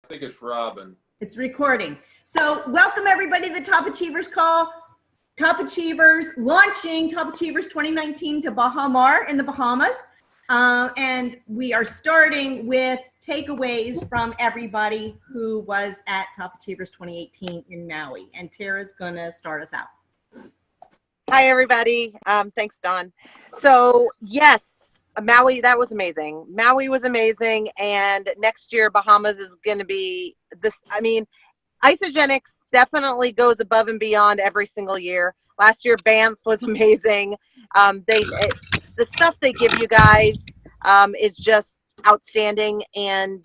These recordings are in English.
think it's Robin. It's recording. So welcome everybody to the Top Achievers Call. Top Achievers launching Top Achievers 2019 to Bahamas in the Bahamas. And we are starting with takeaways from everybody who was at Top Achievers 2018 in Maui. And Tara's gonna start us out. Hi, everybody. Thanks, Dawn. So yes, Maui, that was amazing. Maui was amazing. And next year, Bahamas is going to be this. I mean, Isagenix definitely goes above and beyond every single year. Last year, Banff was amazing. The stuff they give you guys is just outstanding. And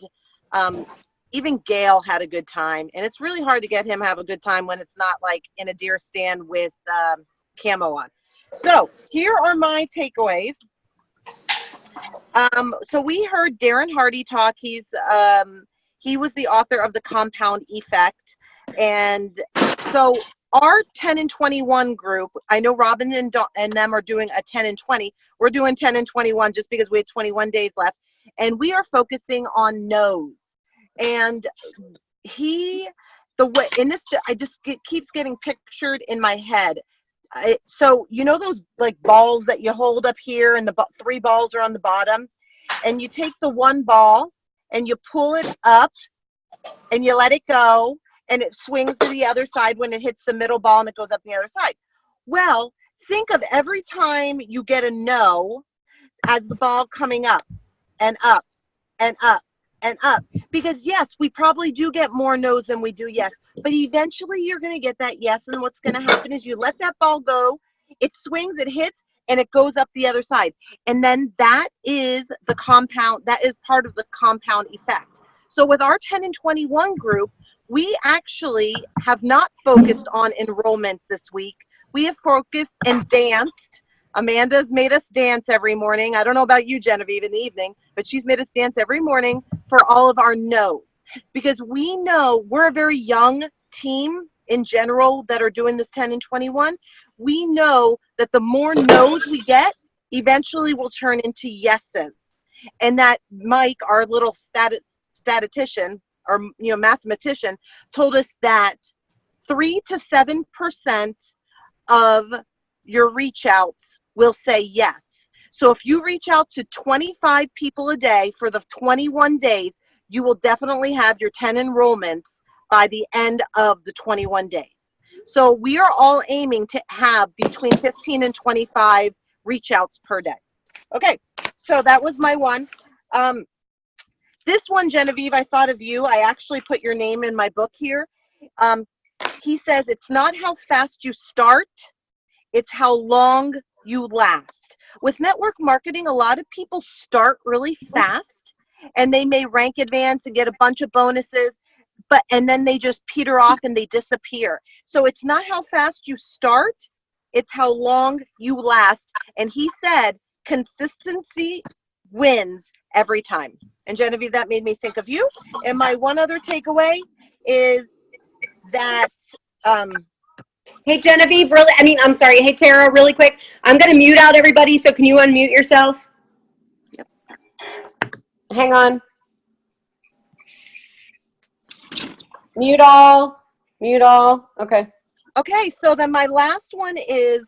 even Gail had a good time. And it's really hard to get him to have a good time when it's not like in a deer stand with camo on. So here are my takeaways. So we heard Darren Hardy talk. He was the author of The Compound Effect. And so our 10 and 21 group, I know Robin and them are doing a 10 and 20. We're doing 10 and 21 just because we have 21 days left. And we are focusing on no's. And keeps getting pictured in my head. So you know those like balls that you hold up here and the 3 balls are on the bottom, and you take the 1 ball and you pull it up and you let it go and it swings to the other side when it hits the middle ball and it goes up the other side. Well, think of every time you get a no as the ball coming up and up and up and up, because yes, we probably do get more no's than we do yes, but eventually you're going to get that yes, and what's going to happen is you let that ball go, it swings, it hits, and it goes up the other side. And then that is part of the compound effect. So with our 10 and 21 group, we actually have not focused on enrollments this week. We have focused and danced. Amanda's made us dance every morning. I don't know about you, Genevieve, in the evening, but she's made us dance every morning for all of our no's, because we know we're a very young team in general that are doing this 10 and 21. We know that the more no's we get, eventually will turn into yeses. And that Mike, our little statistician or mathematician, told us that 3 to 7% of your reach outs will say yes. So if you reach out to 25 people a day for the 21 days, you will definitely have your 10 enrollments by the end of the 21 days. So we are all aiming to have between 15 and 25 reach outs per day. Okay, so that was my one. This one, Genevieve, I thought of you. I actually put your name in my book here. He says, it's not how fast you start, it's how long you last. With network marketing, a lot of people start really fast and they may rank advance and get a bunch of bonuses, and then they just peter off and they disappear. So it's not how fast you start, it's how long you last. And he said consistency wins every time. And Genevieve, that made me think of you. And my one other takeaway is that hey, Genevieve, I'm sorry. Hey, Tara, really quick. I'm going to mute out everybody, so can you unmute yourself? Yep. Hang on. Mute all. Mute all. Okay. Okay, so then my last one is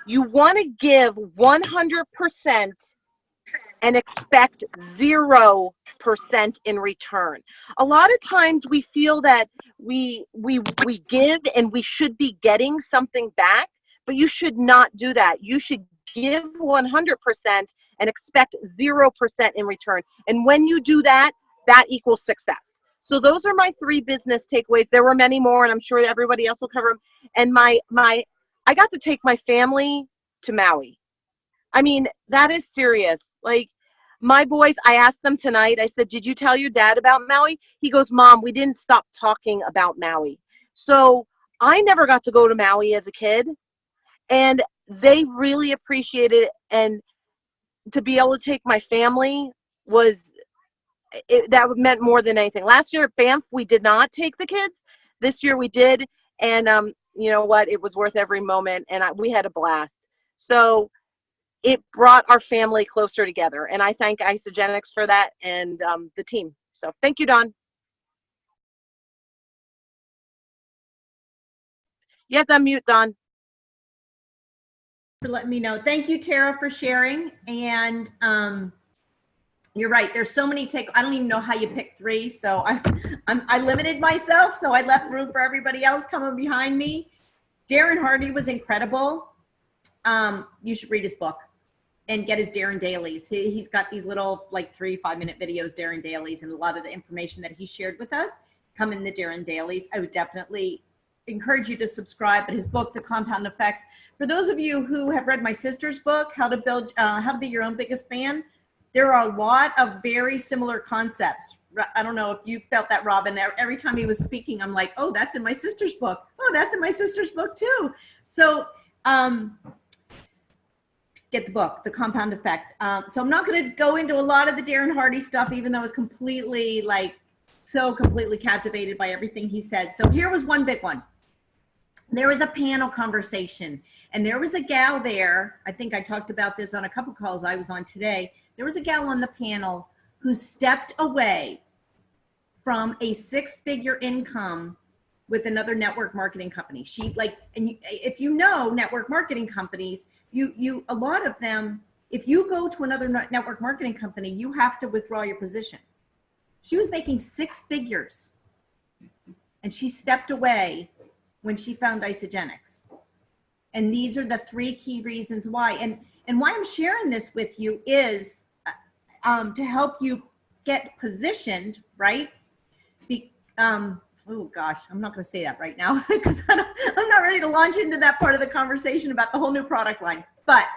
you want to give 100% and expect 0% in return. A lot of times we feel that we give and we should be getting something back, but you should not do that. You should give 100% and expect 0% in return. And when you do that, that equals success. So those are my 3 business takeaways. There were many more, and I'm sure everybody else will cover them. And I got to take my family to Maui. I mean, that is serious. Like, my boys, I asked them tonight, I said, did you tell your dad about Maui? He goes, Mom, we didn't stop talking about Maui. So I never got to go to Maui as a kid, and they really appreciated it. And to be able to take my family that meant more than anything. Last year at Banff, we did not take the kids. This year we did. And you know what? It was worth every moment, and we had a blast. So it brought our family closer together, and I thank Isagenix for that and the team. So thank you, Dawn. You have to unmute, Don. For letting me know. Thank you, Tara, for sharing. And you're right. There's so many I don't even know how you pick 3. So I limited myself. So I left room for everybody else coming behind me. Darren Hardy was incredible. You should read his book and get his Darren Dailies. He's got these little like 3-5 minute videos, Darren Dailies, and a lot of the information that he shared with us come in the Darren Dailies. I would definitely encourage you to subscribe. But his book, The Compound Effect, for those of you who have read my sister's book, How to Be Your Own Biggest Fan, there are a lot of very similar concepts. I don't know if you felt that, Robin. Every time he was speaking, I'm like, oh, that's in my sister's book. Oh, that's in my sister's book too. So get the book, The Compound Effect. So I'm not going to go into a lot of the Darren Hardy stuff, even though I was completely captivated by everything he said. So here was one big one. There was a panel conversation, and there was a gal there. I think I talked about this on a couple calls I was on today. There was a gal on the panel who stepped away from a 6-figure income with another network marketing company. If you know network marketing companies, a lot of them, if you go to another network marketing company, you have to withdraw your position. She was making 6 figures, and she stepped away when she found Isagenix. And these are the 3 key reasons why. And why I'm sharing this with you is to help you get positioned, right? Oh gosh, I'm not going to say that right now because I'm not ready to launch into that part of the conversation about the whole new product line. But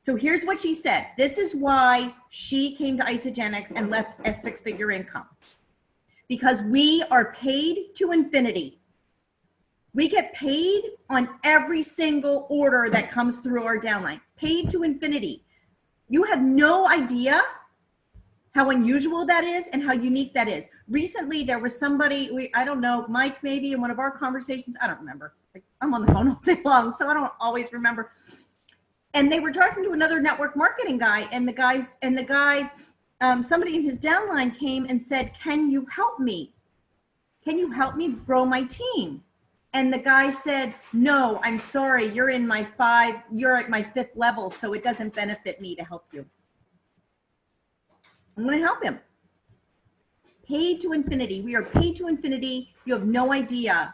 so here's what she said. This is why she came to Isagenix and left a 6-figure income. Because we are paid to infinity. We get paid on every single order that comes through our downline. Paid to infinity. You have no idea how unusual that is and how unique that is. Recently, there was somebody, I don't know, Mike maybe in one of our conversations, I don't remember. I'm on the phone all day long, so I don't always remember. And they were talking to another network marketing guy, and the guy, somebody in his downline came and said, can you help me? Can you help me grow my team? And the guy said, no, I'm sorry, you're at my 5th level, so it doesn't benefit me to help you. I'm going to help him. Paid to infinity. We are paid to infinity. You have no idea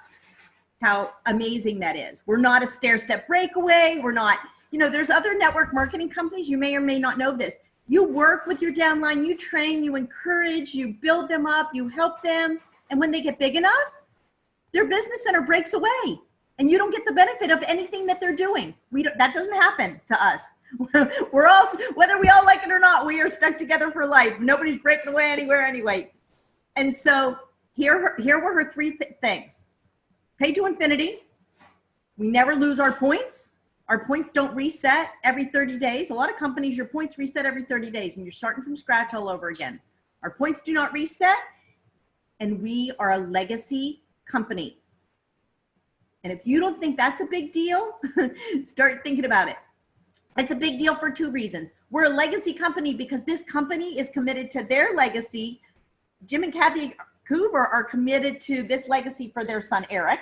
how amazing that is. We're not a stair-step breakaway. We're not, there's other network marketing companies. You may or may not know this. You work with your downline, you train, you encourage, you build them up, you help them. And when they get big enough, their business center breaks away and you don't get the benefit of anything that they're doing. That doesn't happen to us. We're all, whether we all like it or not, we are stuck together for life. Nobody's breaking away anywhere anyway. And so here were her 3 things. Pay to infinity. We never lose our points. Our points don't reset every 30 days. A lot of companies, your points reset every 30 days and you're starting from scratch all over again. Our points do not reset, and we are a legacy company. And if you don't think that's a big deal, start thinking about it. It's a big deal for 2 reasons. We're a legacy company because this company is committed to their legacy. Jim and Kathy Coover are committed to this legacy for their son, Eric,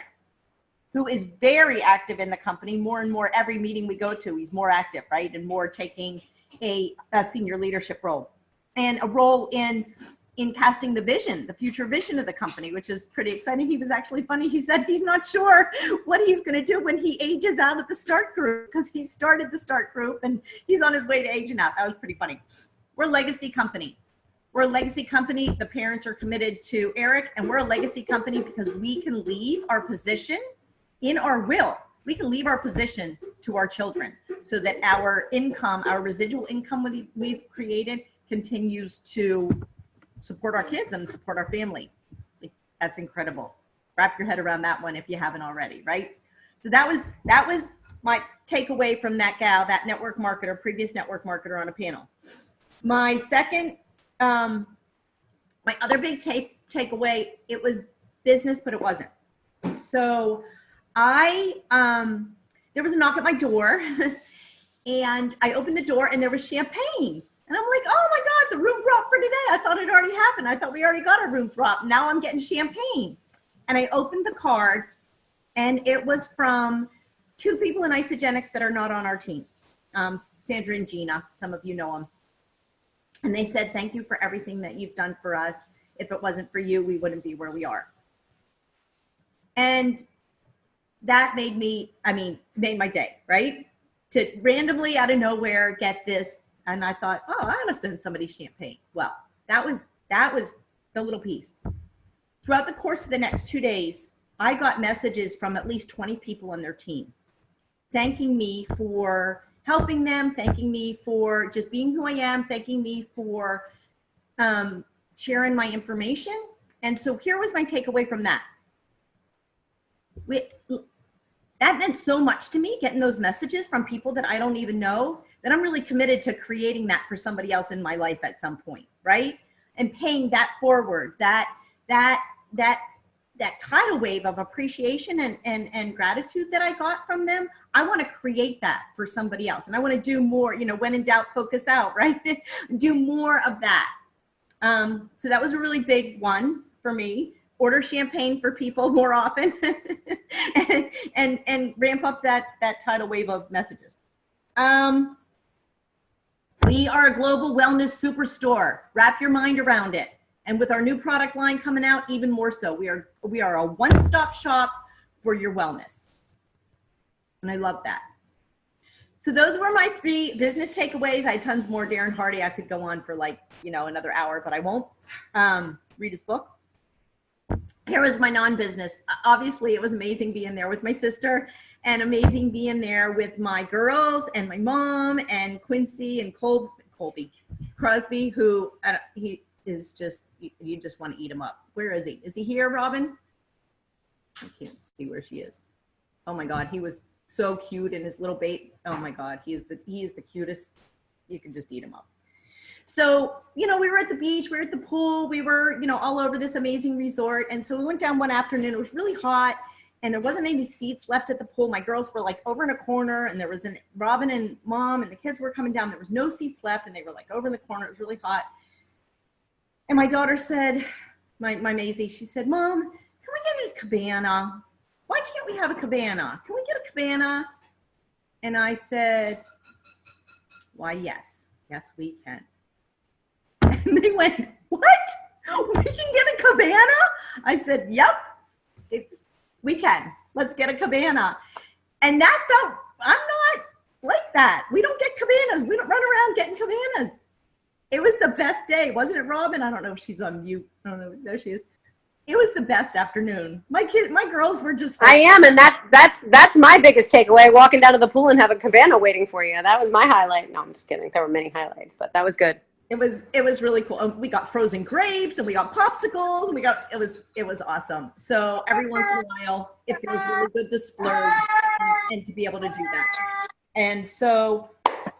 who is very active in the company. More and more, every meeting we go to, he's more active, right? And more taking a senior leadership role and a role in casting the vision, the future vision of the company, which is pretty exciting. He was actually funny. He said he's not sure what he's going to do when he ages out of the start group because he started the start group and he's on his way to aging out. That was pretty funny. We're a legacy company. We're a legacy company. The parents are committed to Eric, and we're a legacy company because we can leave our position in our will. We can leave our position to our children so that our income, our residual income we've created continues to support our kids and support our family. That's incredible. Wrap your head around that one if you haven't already, right? So that was my takeaway from that gal, that network marketer, previous network marketer on a panel. My second, my other big takeaway, it was business, but it wasn't. So there was a knock at my door and I opened the door and there was champagne. And I'm like, oh my God, the room drop for today. I thought it already happened. I thought we already got a room drop. Now I'm getting champagne. And I opened the card And it was from two people in Isagenix that are not on our team, Sandra and Gina. Some of you know them. And they said, thank you for everything that you've done for us. If it wasn't for you, we wouldn't be where we are. And that made my day, right? To randomly out of nowhere get this. And I thought, oh, I ought to send somebody champagne. Well, that was the little piece. Throughout the course of the next 2 days, I got messages from at least 20 people on their team, thanking me for helping them, thanking me for just being who I am, thanking me for sharing my information. And so here was my takeaway from that. That meant so much to me, getting those messages from people that I don't even know, that I'm really committed to creating that for somebody else in my life at some point, right? And paying that forward, that tidal wave of appreciation and gratitude that I got from them. I want to create that for somebody else. And I want to do more, when in doubt, focus out, right? Do more of that. So that was a really big one for me. Order champagne for people more often and ramp up that tidal wave of messages. We are a global wellness superstore. Wrap your mind around it. And with our new product line coming out, even more so. We are a one-stop shop for your wellness. And I love that. So those were my 3 business takeaways. I had tons more. Darren Hardy, I could go on for another hour, but I won't. Read his book. Here was my non-business. Obviously, it was amazing being there with my sister and amazing being there with my girls and my mom and Quincy and Colby Crosby, who he is just, you just want to eat him up. Where is he? Is he here, Robin? I can't see where she is. Oh my God, he was so cute in his little bait. Oh my God, he is the cutest. You can just eat him up. So, we were at the beach, we were at the pool, we were, all over this amazing resort. And so we went down one afternoon, it was really hot and there wasn't any seats left at the pool. My girls were over in a corner and there was Robin and mom and the kids were coming down. There was no seats left and they were over in the corner. It was really hot. And my daughter said, my Maisie, she said, Mom, can we get a cabana? Why can't we have a cabana? Can we get a cabana? And I said, why, yes, we can. And they went, what? We can get a cabana? I said, yep, we can. Let's get a cabana. And that felt, I'm not like that. We don't get cabanas. We don't run around getting cabanas. It was the best day. Wasn't it, Robin? I don't know if she's on mute. I don't know. There she is. It was the best afternoon. My girls were just I am, and that's my biggest takeaway, walking down to the pool and have a cabana waiting for you. That was my highlight. No, I'm just kidding. There were many highlights, but that was good. It was really cool. We got frozen grapes and we got popsicles and it was awesome. So every once in a while, it feels really good to splurge and to be able to do that. And so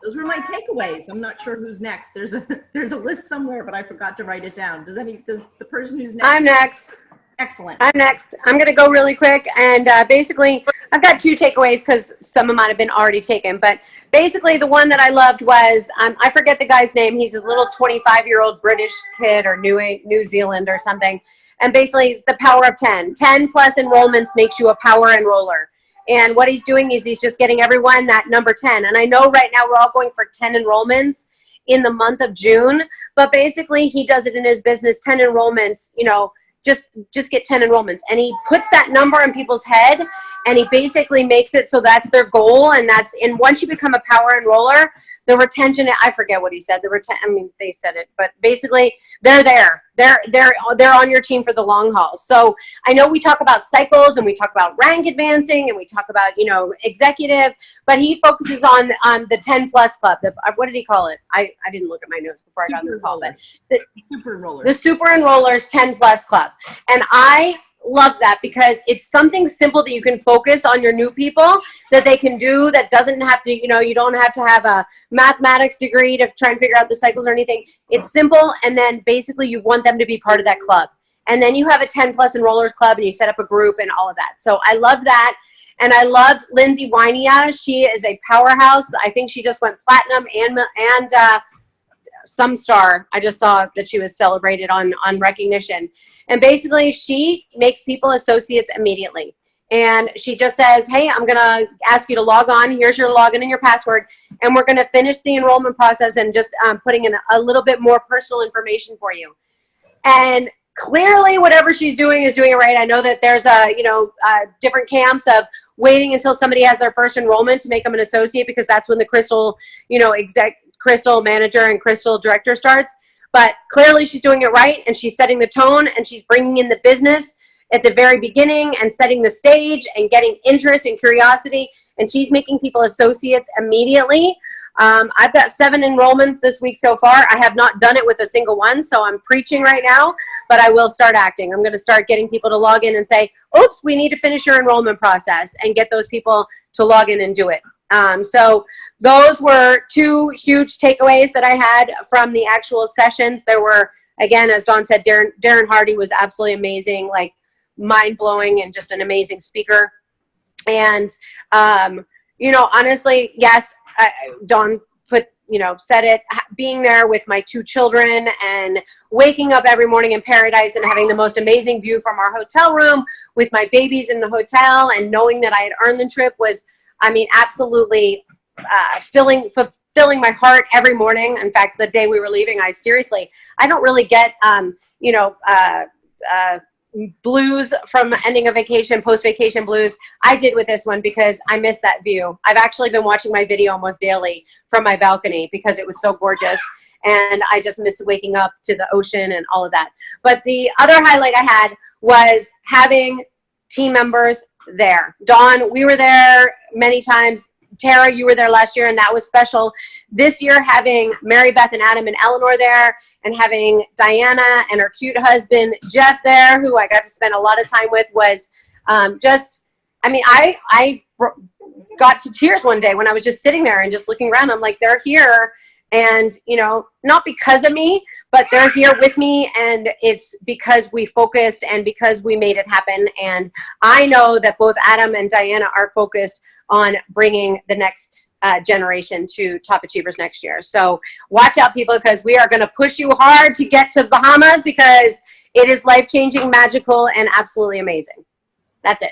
those were my takeaways. I'm not sure who's next. There's a list somewhere, but I forgot to write it down. Does the person who's next? I'm next. Excellent. I'm next. I'm going to go really quick. And basically, I've got 2 takeaways because some of them might have been already taken. But basically, the one that I loved was, I forget the guy's name. He's a little 25-year-old British kid or New Zealand or something. And basically, it's the power of 10. 10 plus enrollments makes you a power enroller. And what he's doing is he's just getting everyone that number 10. And I know right now we're all going for 10 enrollments in the month of June. But basically, he does it in his business, 10 enrollments, just get 10 enrollments. And he puts that number in people's head and he basically makes it so that's their goal. And once you become a power enroller, the retention, I forget what he said, they said it, but basically they're there. They're on your team for the long haul. So I know we talk about cycles and we talk about rank advancing and we talk about, executive, but he focuses on the 10 plus club. What did he call it? I didn't look at my notes before I got on this call, but the super enrollers 10 plus club. And I love that because it's something simple that you can focus on your new people that they can do that doesn't have to, you don't have to have a mathematics degree to try and figure out the cycles or anything. It's simple. And then basically you want them to be part of that club. And then you have a 10 plus enrollers club and you set up a group and all of that. So I love that. And I loved Lindsay Wynia. She is a powerhouse. I think she just went platinum and some star. I just saw that she was celebrated on recognition. And basically she makes people associates immediately. And she just says, hey, I'm going to ask you to log on. Here's your login and your password. And we're going to finish the enrollment process and just putting in a little bit more personal information for you. And clearly whatever she's doing is doing it right. I know that there's different camps of waiting until somebody has their first enrollment to make them an associate, because that's when the Crystal, Crystal manager and Crystal director starts. But clearly she's doing it right, and she's setting the tone, and she's bringing in the business at the very beginning and setting the stage and getting interest and curiosity, and she's making people associates immediately. I've got 7 enrollments this week so far. I have not done it with a single one, so I'm preaching right now, but I will start acting. I'm going to start getting people to log in and say, oops, we need to finish your enrollment process, and get those people to log in and do it. So those were 2 huge takeaways that I had from the actual sessions. There were, again, as Dawn said, Darren Hardy was absolutely amazing, like mind-blowing, and just an amazing speaker. And, honestly, yes, Dawn said it, being there with my 2 children and waking up every morning in paradise and having the most amazing view from our hotel room with my babies in the hotel, and knowing that I had earned the trip was, absolutely fulfilling my heart every morning. In fact, the day we were leaving, I don't really get, blues from ending a vacation, post-vacation blues. I did with this one because I missed that view. I've actually been watching my video almost daily from my balcony because it was so gorgeous, and I just missed waking up to the ocean and all of that. But the other highlight I had was having team members there. Dawn, we were there many times. Tara, you were there last year, and that was special. This year, having Mary Beth and Adam and Eleanor there, and having Diana and her cute husband, Jeff, there, who I got to spend a lot of time with, was I got to tears one day when I was just sitting there and just looking around. I'm like, they're here, and, not because of me, but they're here with me, and it's because we focused and because we made it happen. And I know that both Adam and Diana are focused on bringing the next generation to Top Achievers next year. So watch out, people, because we are going to push you hard to get to Bahamas, because it is life-changing, magical, and absolutely amazing. That's it.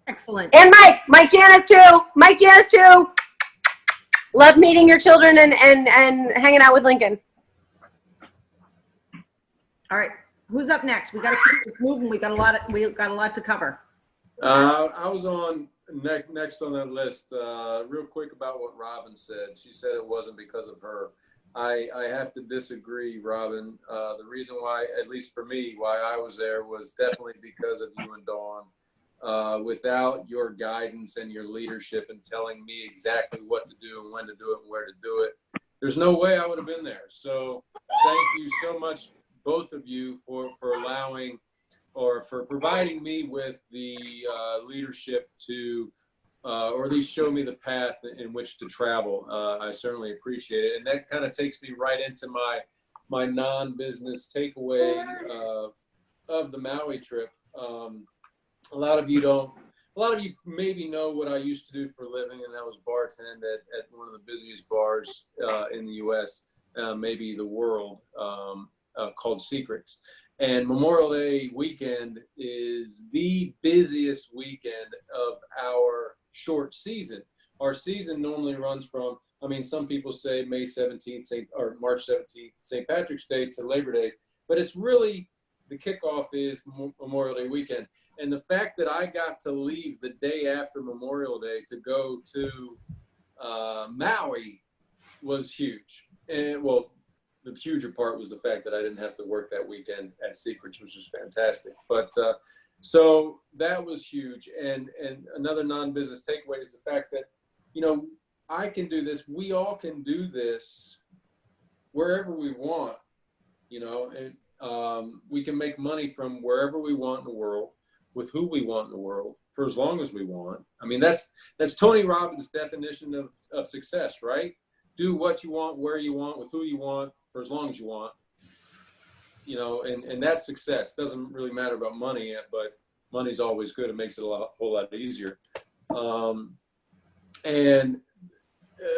Excellent. And Mike Janice too. Love meeting your children and hanging out with Lincoln. All right, who's up next? We got to keep this moving. We got a lot to cover. I was on next on that list. Real quick about what Robin said. She said it wasn't because of her. I have to disagree, Robin. The reason why, at least for me, why I was there was definitely because of you and Dawn. Without your guidance and your leadership and telling me exactly what to do and when to do it and where to do it, there's no way I would have been there. So thank you so much, both of you, for allowing or for providing me with the leadership to, or at least show me the path in which to travel. I certainly appreciate it. And that kind of takes me right into my non-business takeaway of the Maui trip. A lot of you maybe know what I used to do for a living, and that was bartend at one of the busiest bars in the U.S., maybe the world, called Secrets. And Memorial Day weekend is the busiest weekend of our short season. Our season normally runs from, some people say May 17th or March 17th, St. Patrick's Day to Labor Day, but it's really, the kickoff is Memorial Day weekend. And the fact that I got to leave the day after Memorial Day to go to Maui was huge. And the huger part was the fact that I didn't have to work that weekend at Secrets, which was fantastic. But so that was huge. And another non-business takeaway is the fact that, I can do this. We all can do this wherever we want, and we can make money from wherever we want in the world, with who we want in the world, for as long as we want. That's Tony Robbins' definition of success, right? Do what you want, where you want, with who you want, for as long as you want, and that's success. Doesn't really matter about money yet, but money's always good. It makes it a whole lot easier. And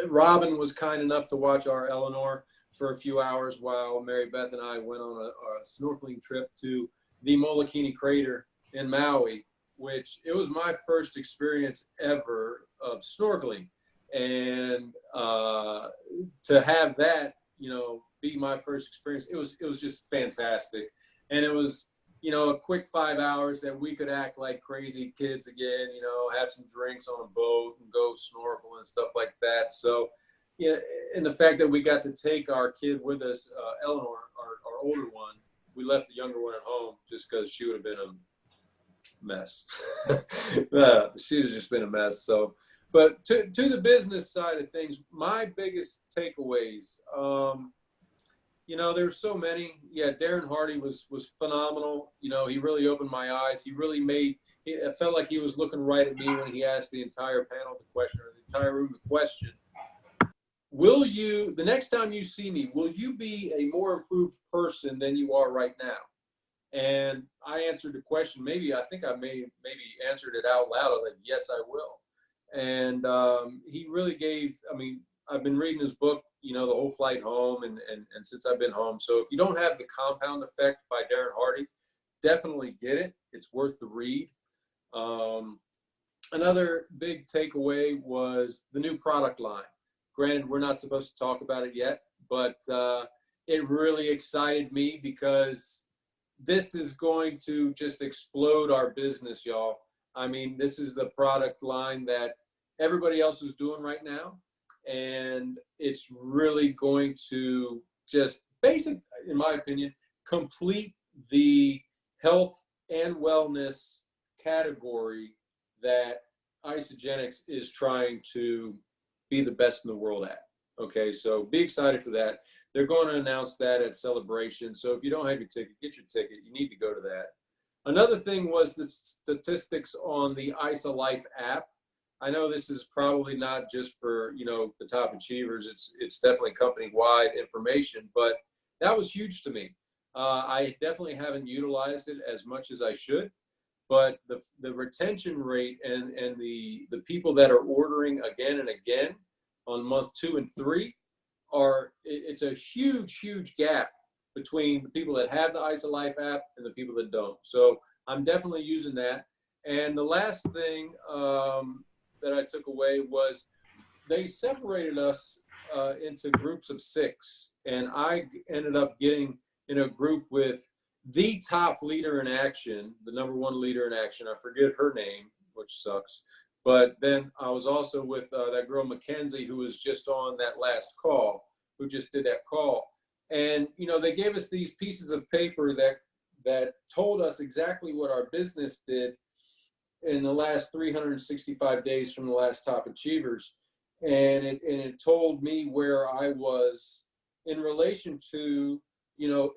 Robin was kind enough to watch our Eleanor for a few hours while Mary Beth and I went on a snorkeling trip to the Molokini Crater in Maui, which it was my first experience ever of snorkeling. And to have that, be my first experience, it was just fantastic. And it was, a quick 5 hours that we could act like crazy kids again, have some drinks on a boat and go snorkel and stuff like that. So, and the fact that we got to take our kid with us, Eleanor, our older one, we left the younger one at home just because she would have been a mess. She has just been a mess. So, but to the business side of things, my biggest takeaways, there's so many. Yeah, Darren Hardy was phenomenal. He really opened my eyes. He really I felt like he was looking right at me when he asked the entire panel the question, or the entire room the question. The next time you see me, will you be a more improved person than you are right now? And I answered the question. I think I maybe answered it out loud. I was like, yes, I will. And he really I've been reading his book, the whole flight home and since I've been home. So if you don't have The Compound Effect by Darren Hardy, definitely get it. It's worth the read. Another big takeaway was the new product line. Granted, we're not supposed to talk about it yet, but it really excited me because this is going to just explode our business, y'all. This is the product line that everybody else is doing right now. And it's really going to just in my opinion, complete the health and wellness category that Isagenix is trying to be the best in the world at. Okay, so be excited for that. They're going to announce that at Celebration. So if you don't have your ticket, get your ticket. You need to go to that. Another thing was the statistics on the ISA Life app. I know this is probably not just for, the top achievers. It's definitely company-wide information, but that was huge to me. I definitely haven't utilized it as much as I should, but the retention rate and the people that are ordering again and again on month 2 and 3 it's a huge gap between the people that have the ISA Life app and the people that don't. So I'm definitely using that. And the last thing that I took away was they separated us into groups of 6, and I ended up getting in a group with the top leader in action, the #1 leader in action. I forget her name, which sucks. But then I was also with that girl, Mackenzie, who was just on that last call, who just did that call. And, they gave us these pieces of paper that told us exactly what our business did in the last 365 days from the last top achievers. And it told me where I was in relation to,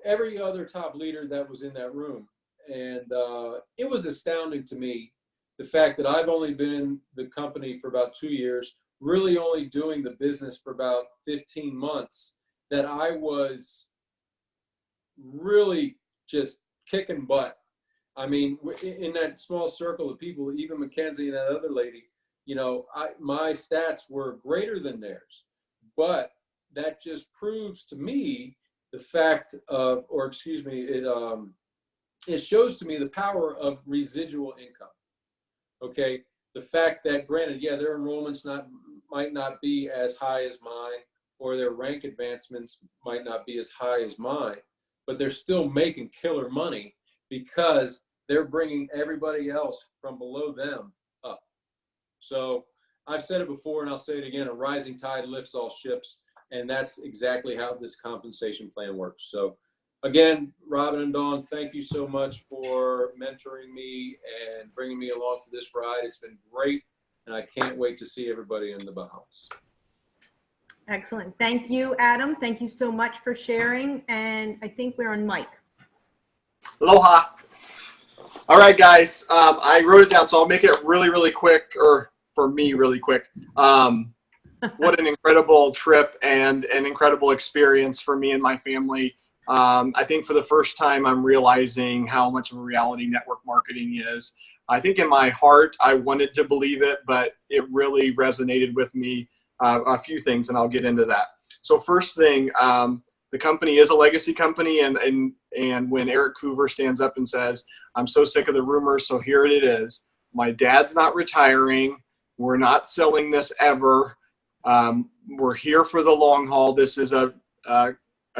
every other top leader that was in that room. And it was astounding to me, the fact that I've only been in the company for about 2 years, really only doing the business for about 15 months, that I was really just kicking butt. In that small circle of people, even Mackenzie and that other lady, my stats were greater than theirs. But that just proves to me the fact of, it shows to me the power of residual income. Okay, the fact that, granted, their enrollments might not be as high as mine, or their rank advancements might not be as high as mine, but they're still making killer money because they're bringing everybody else from below them up. So I've said it before, and I'll say it again: a rising tide lifts all ships, and that's exactly how this compensation plan works. So again, Robin and Dawn, thank you so much for mentoring me and bringing me along for this ride. It's been great, and I can't wait to see everybody in the Bahamas. Excellent. Thank you, Adam. Thank you so much for sharing. And I think we're on Mike. Aloha. All right, guys. I wrote it down, so I'll make it really quick, or for me, really quick. What an incredible trip and an incredible experience for me and my family. I think for the first time, I'm realizing how much of a reality network marketing is. I think in my heart, I wanted to believe it, but it really resonated with me. A few things, and I'll get into that. So first thing, the company is a legacy company, and when Eric Hoover stands up and says, "I'm so sick of the rumors, so here it is," my dad's not retiring. We're not selling this ever. We're here for the long haul. This is a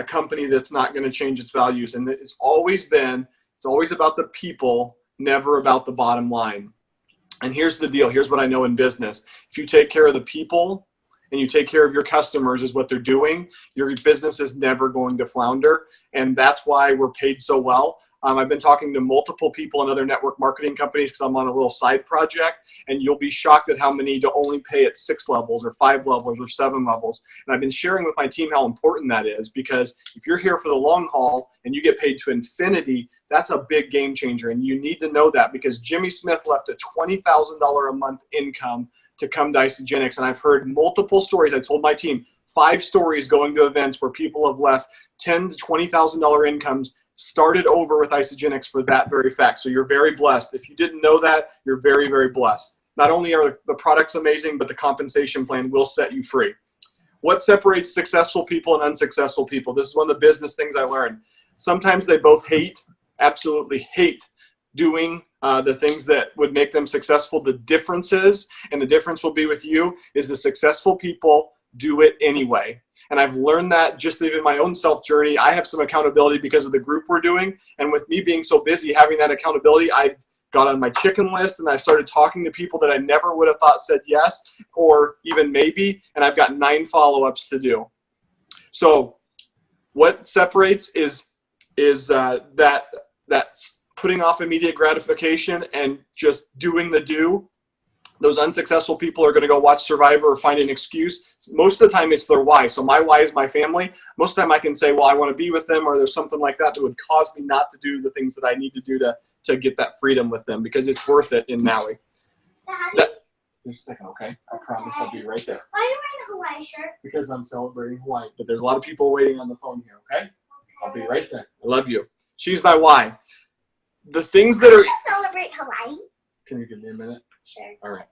company that's not going to change its values. And it's always about the people, never about the bottom line. And here's the deal. Here's what I know in business. If you take care of the people and you take care of your customers is what they're doing, your business is never going to flounder. And that's why we're paid so well. I've been talking to multiple people in other network marketing companies because I'm on a little side project, and you'll be shocked at how many to only pay at 6 levels or 5 levels or 7 levels. And I've been sharing with my team how important that is, because if you're here for the long haul and you get paid to infinity, that's a big game changer. And you need to know that, because Jimmy Smith left a $20,000 a month income to come to Isagenix. And I've heard multiple stories. I told my team 5 stories going to events where people have left $10,000 to $20,000 incomes, started over with Isagenix for that very fact. So you're very blessed. If you didn't know that, you're very, very blessed. Not only are the products amazing, but the compensation plan will set you free. What separates successful people and unsuccessful people? This is one of the business things I learned. Sometimes they both absolutely hate doing the things that would make them successful. The difference will be with you, is the successful people do it anyway. And I've learned that just even my own self journey. I have some accountability because of the group we're doing. And with me being so busy, having that accountability, I've got on my chicken list and I started talking to people that I never would have thought said yes or even maybe. And I've got 9 follow-ups to do. So what separates is that putting off immediate gratification and just doing the do. Those unsuccessful people are going to go watch Survivor or find an excuse. Most of the time it's their why. So my why is my family. Most of the time I can say, well, I want to be with them, or there's something like that that would cause me not to do the things that I need to do to get that freedom with them, because it's worth it in Maui. Just a second, okay? I promise I'll be right there. Why are you wearing a Hawaii shirt? Because I'm celebrating Hawaii. But there's a lot of people waiting on the phone here, okay? I'll be right there. I love you. She's my why. The things that are... Let's celebrate Hawaii. Can you give me a minute? Sure. All right.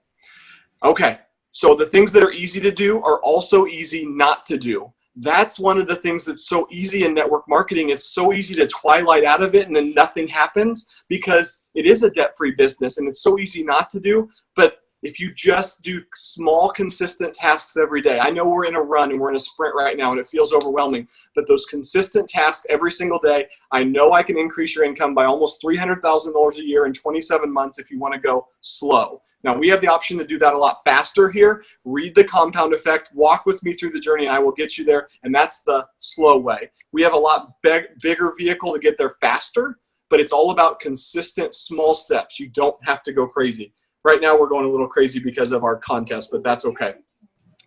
Okay. So the things that are easy to do are also easy not to do. That's one of the things that's so easy in network marketing. It's so easy to twilight out of it and then nothing happens, because it is a debt-free business and it's so easy not to do. But if you just do small, consistent tasks every day. I know we're in a run and we're in a sprint right now and it feels overwhelming, but those consistent tasks every single day, I know I can increase your income by almost $300,000 a year in 27 months if you want to go slow. Now, we have the option to do that a lot faster here. Read the compound effect, walk with me through the journey, and I will get you there, and that's the slow way. We have a lot bigger vehicle to get there faster, but it's all about consistent small steps. You don't have to go crazy. Right now, we're going a little crazy because of our contest, but that's okay.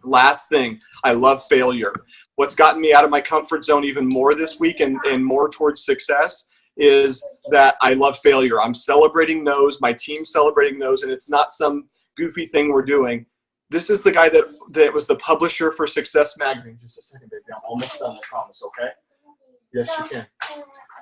Last thing, I love failure. What's gotten me out of my comfort zone even more this week and more towards success is that I love failure. I'm celebrating those, my team's celebrating those, and it's not some goofy thing we're doing. This is the guy that was the publisher for Success Magazine. Just a second, baby. I'm almost done, I promise, okay? Yes, you can.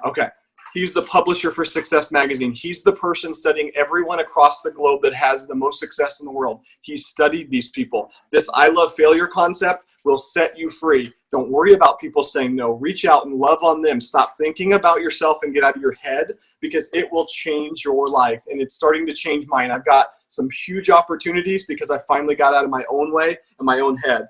Okay. He's the publisher for Success Magazine. He's the person studying everyone across the globe that has the most success in the world. He's studied these people. This I love failure concept will set you free. Don't worry about people saying no. Reach out and love on them. Stop thinking about yourself and get out of your head, because it will change your life. And it's starting to change mine. I've got some huge opportunities because I finally got out of my own way and my own head.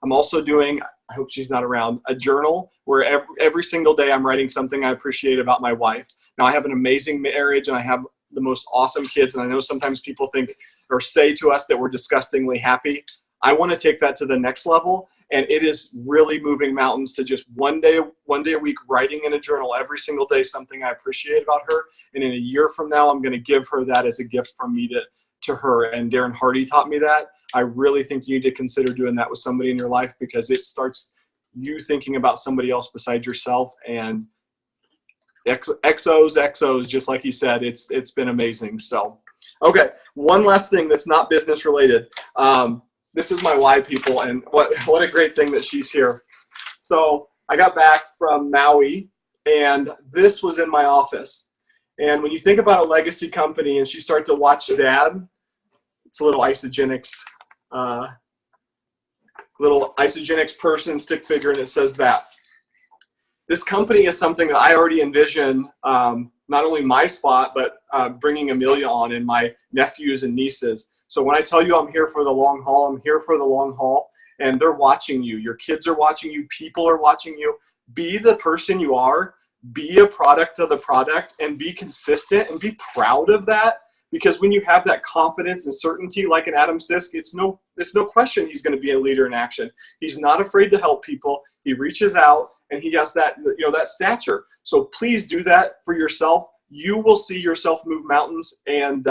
I'm also doing, I hope she's not around, a journal where every single day I'm writing something I appreciate about my wife. Now, I have an amazing marriage and I have the most awesome kids. And I know sometimes people think or say to us that we're disgustingly happy. I want to take that to the next level. And it is really moving mountains to just one day a week writing in a journal every single day something I appreciate about her. And in a year from now, I'm going to give her that as a gift from me to her. And Darren Hardy taught me that. I really think you need to consider doing that with somebody in your life, because it starts you thinking about somebody else besides yourself. And XOs, just like he said, it's been amazing. So, okay, one last thing that's not business related. This is my why, people, and what a great thing that she's here. So I got back from Maui, and this was in my office. And when you think about a legacy company and she started to watch Dad, it's a little Isagenix person stick figure, and it says that. This company is something that I already envision not only my spot, but bringing Amelia on and my nephews and nieces. So when I tell you I'm here for the long haul, I'm here for the long haul, and they're watching you. Your kids are watching you. People are watching you. Be the person you are. Be a product of the product, and be consistent and be proud of that. Because when you have that confidence and certainty, like an Adam Sisk, it's no question he's going to be a leader in action. He's not afraid to help people. He reaches out, and he has that, that stature. So please do that for yourself. You will see yourself move mountains. And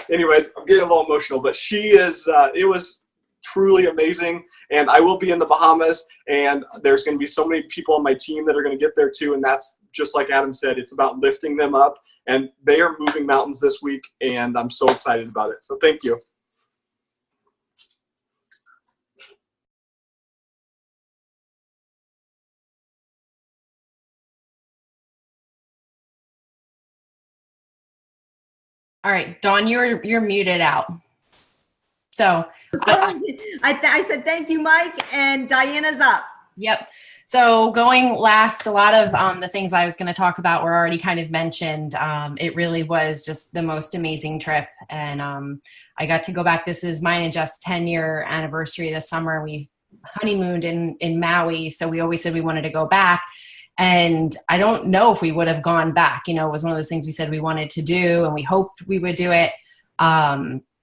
anyways, I'm getting a little emotional, but she is. It was truly amazing. And I will be in the Bahamas, and there's going to be so many people on my team that are going to get there too. And that's just like Adam said, it's about lifting them up. And they are moving mountains this week, and I'm so excited about it. So thank you. All right, Dawn, you're muted out. So I said thank you, Mike, and Diana's up. Yep. So going last, a lot of the things I was going to talk about were already kind of mentioned. It really was just the most amazing trip. And I got to go back. This is mine and Jeff's 10-year anniversary this summer. We honeymooned in Maui. So we always said we wanted to go back. And I don't know if we would have gone back. It was one of those things we said we wanted to do, and we hoped we would do it.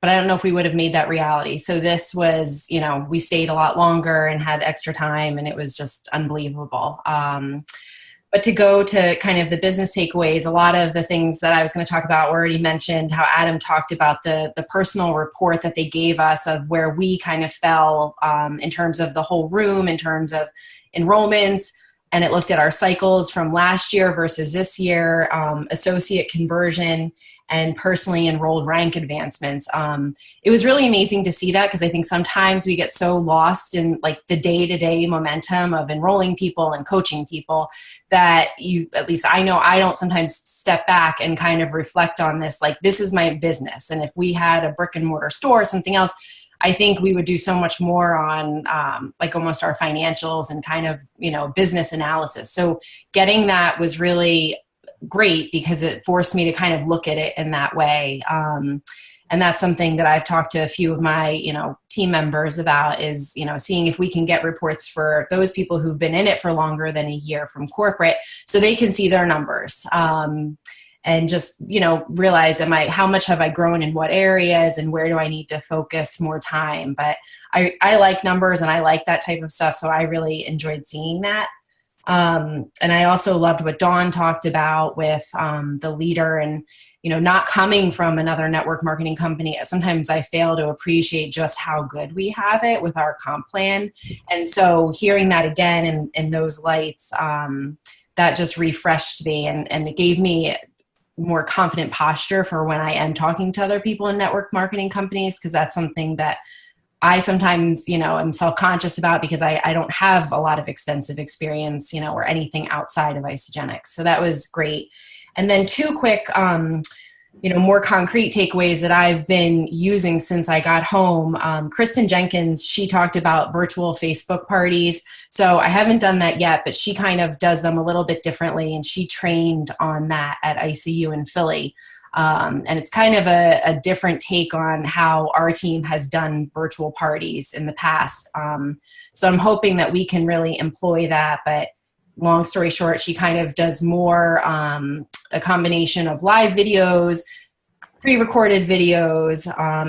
But I don't know if we would have made that reality. So this was, we stayed a lot longer and had extra time, and it was just unbelievable. But to go to kind of the business takeaways, a lot of the things that I was going to talk about were already mentioned. How Adam talked about the personal report that they gave us of where we kind of fell in terms of the whole room, in terms of enrollments. And it looked at our cycles from last year versus this year, associate conversion, and personally enrolled rank advancements. It was really amazing to see that, because I think sometimes we get so lost in like the day-to-day momentum of enrolling people and coaching people that at least I know I don't sometimes step back and kind of reflect on this, like this is my business. And if we had a brick and mortar store or something else, I think we would do so much more on like almost our financials and kind of, business analysis. So getting that was really great, because it forced me to kind of look at it in that way. And that's something that I've talked to a few of my, team members about is, seeing if we can get reports for those people who've been in it for longer than a year from corporate, so they can see their numbers. And just, realize how much have I grown in what areas, and where do I need to focus more time? But I like numbers, and I like that type of stuff. So I really enjoyed seeing that. And I also loved what Dawn talked about with the leader, and, not coming from another network marketing company. Sometimes I fail to appreciate just how good we have it with our comp plan. And so hearing that again in those lights, that just refreshed me, and it gave me more confident posture for when I am talking to other people in network marketing companies, because that's something that I sometimes, am self-conscious about, because I don't have a lot of extensive experience, or anything outside of Isagenix. So that was great. And then two quick, more concrete takeaways that I've been using since I got home. Kristen Jenkins, she talked about virtual Facebook parties. So I haven't done that yet, but she kind of does them a little bit differently. And she trained on that at ICU in Philly. And it's kind of a different take on how our team has done virtual parties in the past. So I'm hoping that we can really employ that. But long story short, she kind of does more a combination of live videos, pre-recorded videos,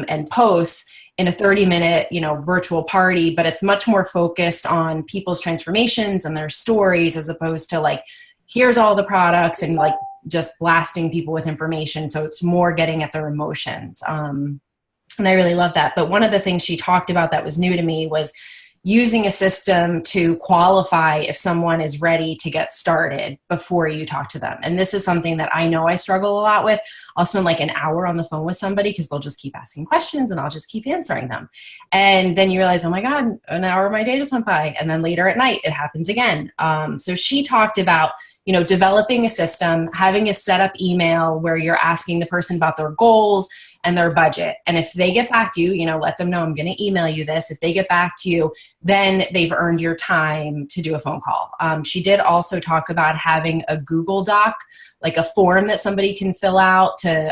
and posts in a 30-minute, virtual party. But it's much more focused on people's transformations and their stories, as opposed to like, here's all the products and like just blasting people with information. So it's more getting at their emotions. And I really love that. But one of the things she talked about that was new to me was using a system to qualify if someone is ready to get started before you talk to them. And this is something that I know I struggle a lot with. I'll spend like an hour on the phone with somebody because they'll just keep asking questions and I'll just keep answering them. And then you realize, oh my God, an hour of my day just went by. And then later at night, it happens again. So she talked about, developing a system, having a set up email where you're asking the person about their goals and their budget. And if they get back to you, you know, let them know I'm going to email you this. If they get back to you, then they've earned your time to do a phone call. She did also talk about having a Google Doc, like a form that somebody can fill out to,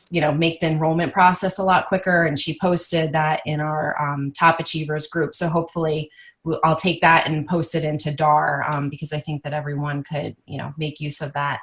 you know, make the enrollment process a lot quicker. And she posted that in our Top Achievers group. So hopefully I'll take that and post it into DAR because I think that everyone could, you know, make use of that.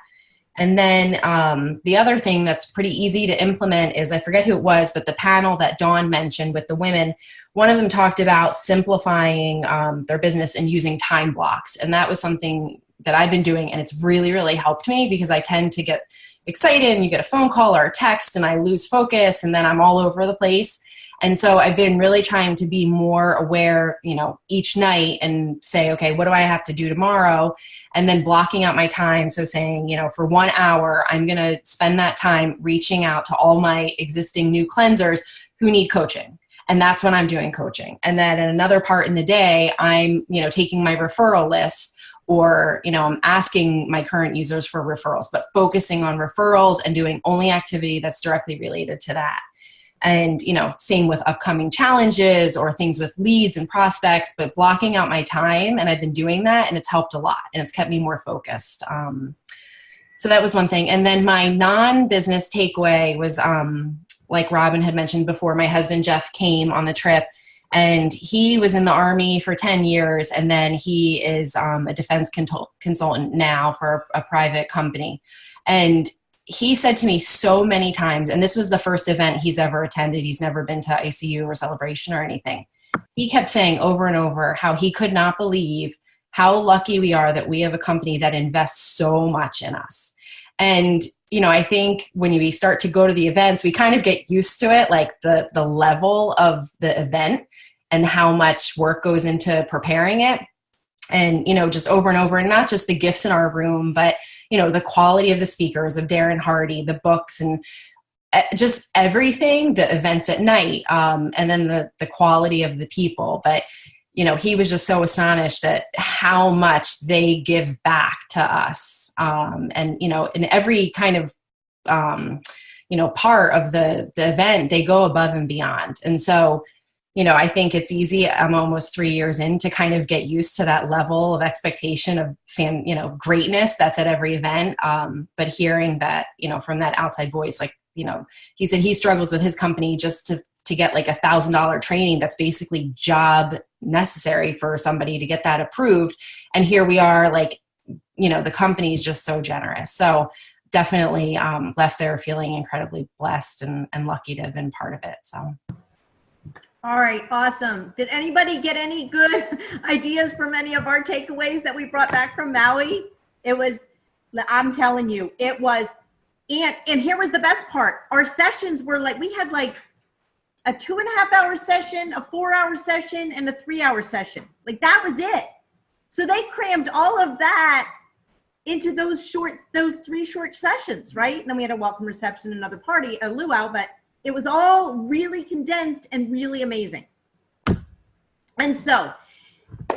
And then the other thing that's pretty easy to implement is, I forget who it was, but the panel that Dawn mentioned with the women, one of them talked about simplifying their business and using time blocks. And that was something that I've been doing, and it's really, really helped me because I tend to get excited and you get a phone call or a text and I lose focus and then I'm all over the place. And so I've been really trying to be more aware, you know, each night and say, okay, what do I have to do tomorrow? And then blocking out my time. So saying, you know, for 1 hour, I'm going to spend that time reaching out to all my existing new cleansers who need coaching. And that's when I'm doing coaching. And then in another part in the day, I'm, you know, taking my referral list, or, you know, I'm asking my current users for referrals, but focusing on referrals and doing only activity that's directly related to that. And, you know, same with upcoming challenges or things with leads and prospects, but blocking out my time. And I've been doing that and it's helped a lot and it's kept me more focused. So that was one thing. And then my non-business takeaway was, like Robin had mentioned before, my husband, Jeff, came on the trip. And he was in the Army for 10 years, and then he is a defense consultant now for a private company. And he said to me so many times, and this was the first event he's ever attended, he's never been to ICU or celebration or anything. He kept saying over and over how he could not believe how lucky we are that we have a company that invests so much in us. And, you know, I think when we start to go to the events, we kind of get used to it, like the level of the event and how much work goes into preparing it. And, you know, just over and over, and not just the gifts in our room, but, you know, the quality of the speakers, of Darren Hardy, the books, and just everything, the events at night, and then the quality of the people. But, you know, he was just so astonished at how much they give back to us. And, you know, in every kind of, you know, part of the event, they go above and beyond. And so, you know, I think it's easy. I'm almost 3 years in to kind of get used to that level of expectation of greatness that's at every event. But hearing that, you know, from that outside voice, like, you know, he said he struggles with his company just to get like $1,000 training that's basically job necessary for somebody to get that approved. And here we are, like, you know, the company is just so generous. So definitely left there feeling incredibly blessed and lucky to have been part of it. So. All right, awesome. Did anybody get any good ideas from any of our takeaways that we brought back from Maui? It was, I'm telling you, it was, and here was the best part. Our sessions were like, we had like a 2.5 hour session, a 4 hour session, and a 3 hour session. Like that was it. So they crammed all of that into those 3 short sessions, right? And then we had a welcome reception, another party, a luau, but it was all really condensed and really amazing. And so,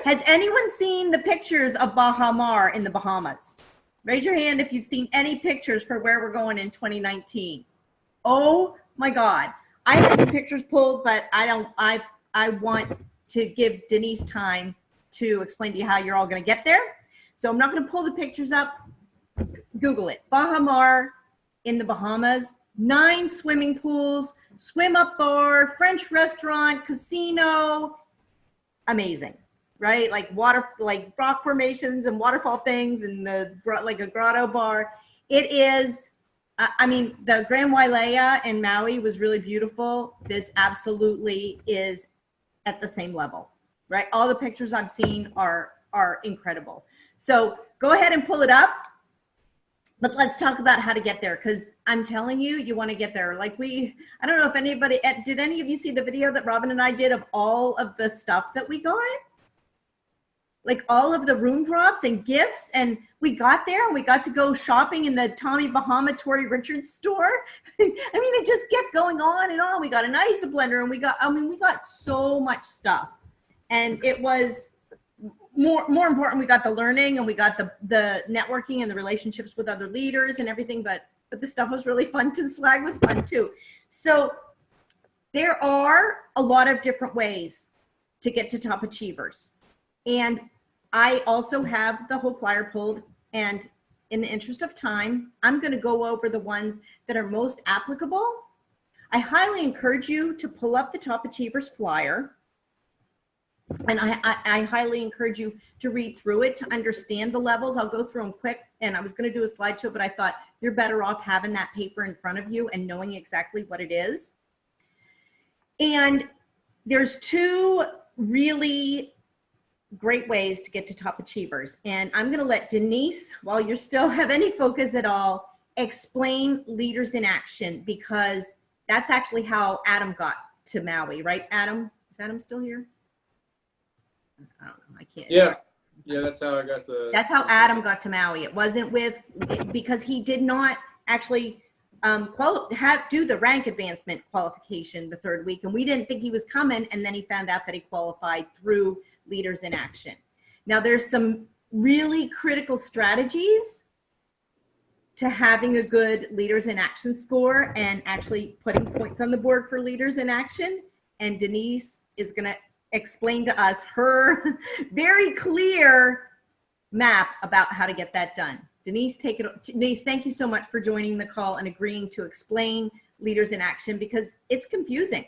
has anyone seen the pictures of Bahamar in the Bahamas? Raise your hand if you've seen any pictures for where we're going in 2019. Oh my God. I had some pictures pulled, but I want to give Denise time to explain to you how you're all gonna get there. So I'm not gonna pull the pictures up. Google it. Bahamar in the Bahamas. 9 swimming pools, swim-up bar, French restaurant, casino. Amazing, right? Like water, like rock formations and waterfall things, and like a grotto bar. It is. I mean, the Grand Wailea in Maui was really beautiful. This absolutely is at the same level, right? All the pictures I've seen are incredible. So go ahead and pull it up. But let's talk about how to get there, because I'm telling you, you want to get there. Like I don't know if anybody, did any of you see the video that Robin and I did of all of the stuff that we got? Like all of the room drops and gifts, and we got there and we got to go shopping in the Tommy Bahama Tori Richards store. I mean, it just kept going on and on. We got an ice blender and we got so much stuff. And it was more important, we got the learning and we got the networking and the relationships with other leaders and everything, but the stuff was really fun too. The swag was fun too. So there are a lot of different ways to get to top achievers. And I also have the whole flyer pulled, and in the interest of time, I'm going to go over the ones that are most applicable. I highly encourage you to pull up the Top Achievers flyer. And I highly encourage you to read through it to understand the levels. I'll go through them quick, and I was going to do a slideshow, but I thought you're better off having that paper in front of you and knowing exactly what it is. And there's two really great ways to get to top achievers. And I'm going to let Denise, while you still have any focus at all, explain Leaders in Action, because that's actually how Adam got to Maui, right? Adam, is Adam still here? I don't know. I can't. Yeah. Yeah, that's how I got to. That's how Adam got to Maui. It wasn't because he did not actually do the rank advancement qualification the third week, and we didn't think he was coming, and then he found out that he qualified through Leaders in Action. Now, there's some really critical strategies to having a good Leaders in Action score and actually putting points on the board for Leaders in Action, and Denise is going to explain to us her very clear map about how to get that done. Denise, take it. Denise, thank you so much for joining the call and agreeing to explain Leaders in Action, because it's confusing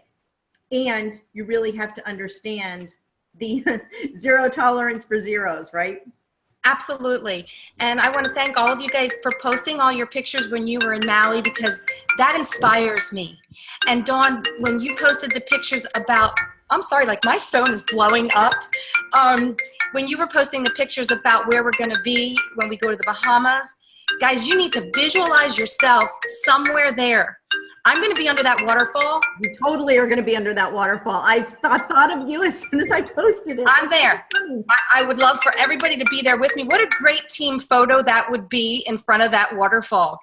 and you really have to understand the zero tolerance for zeros, right? Absolutely. And I want to thank all of you guys for posting all your pictures when you were in Maui, because that inspires me. And Dawn, when you posted the pictures about, I'm sorry, like my phone is blowing up. When you were posting the pictures about where we're going to be when we go to the Bahamas, guys, you need to visualize yourself somewhere there. I'm going to be under that waterfall. You totally are going to be under that waterfall. I thought of you as soon as I posted it. I'm there. I would love for everybody to be there with me. What a great team photo that would be in front of that waterfall.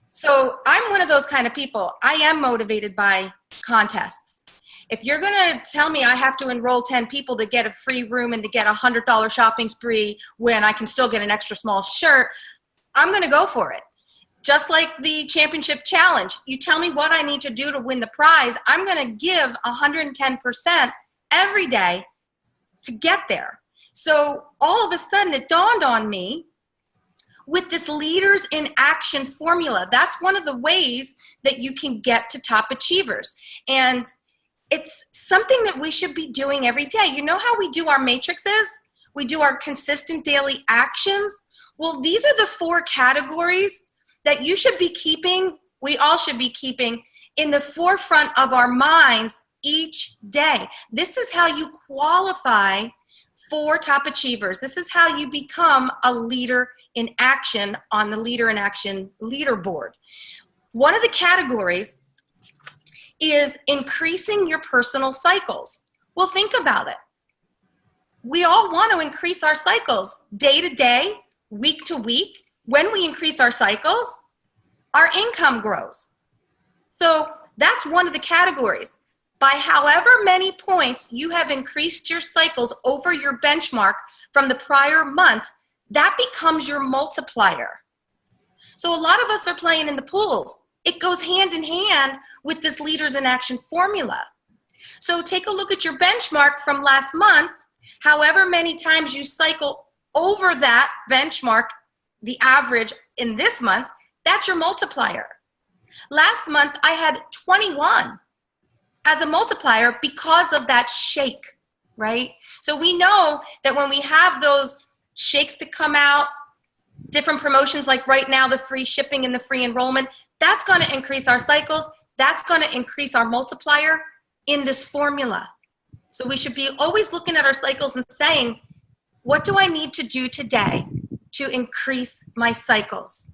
So I'm one of those kind of people. I am motivated by contests. If you're going to tell me I have to enroll 10 people to get a free room and to get a $100 shopping spree when I can still get an extra small shirt, I'm going to go for it. Just like the championship challenge. You tell me what I need to do to win the prize, I'm going to give 110% every day to get there. So all of a sudden it dawned on me, with this Leaders in Action formula, that's one of the ways that you can get to top achievers. And it's something that we should be doing every day. You know how we do our matrices? We do our consistent daily actions. Well, these are the 4 categories that you should be keeping, we all should be keeping in the forefront of our minds each day. This is how you qualify for top achievers. This is how you become a leader in action on the Leader in Action leaderboard. One of the categories is increasing your personal cycles. Well, think about it. We all want to increase our cycles day to day, week to week. When we increase our cycles, our income grows. So that's one of the categories. By however many points you have increased your cycles over your benchmark from the prior month, that becomes your multiplier. So a lot of us are playing in the pools. It goes hand in hand with this Leaders in Action formula. So take a look at your benchmark from last month. However many times you cycle over that benchmark, the average in this month, that's your multiplier. Last month, I had 21 as a multiplier because of that shake, right? So we know that when we have those shakes that come out, different promotions like right now, the free shipping and the free enrollment, that's going to increase our cycles. That's going to increase our multiplier in this formula. So we should be always looking at our cycles and saying, what do I need to do today to increase my cycles?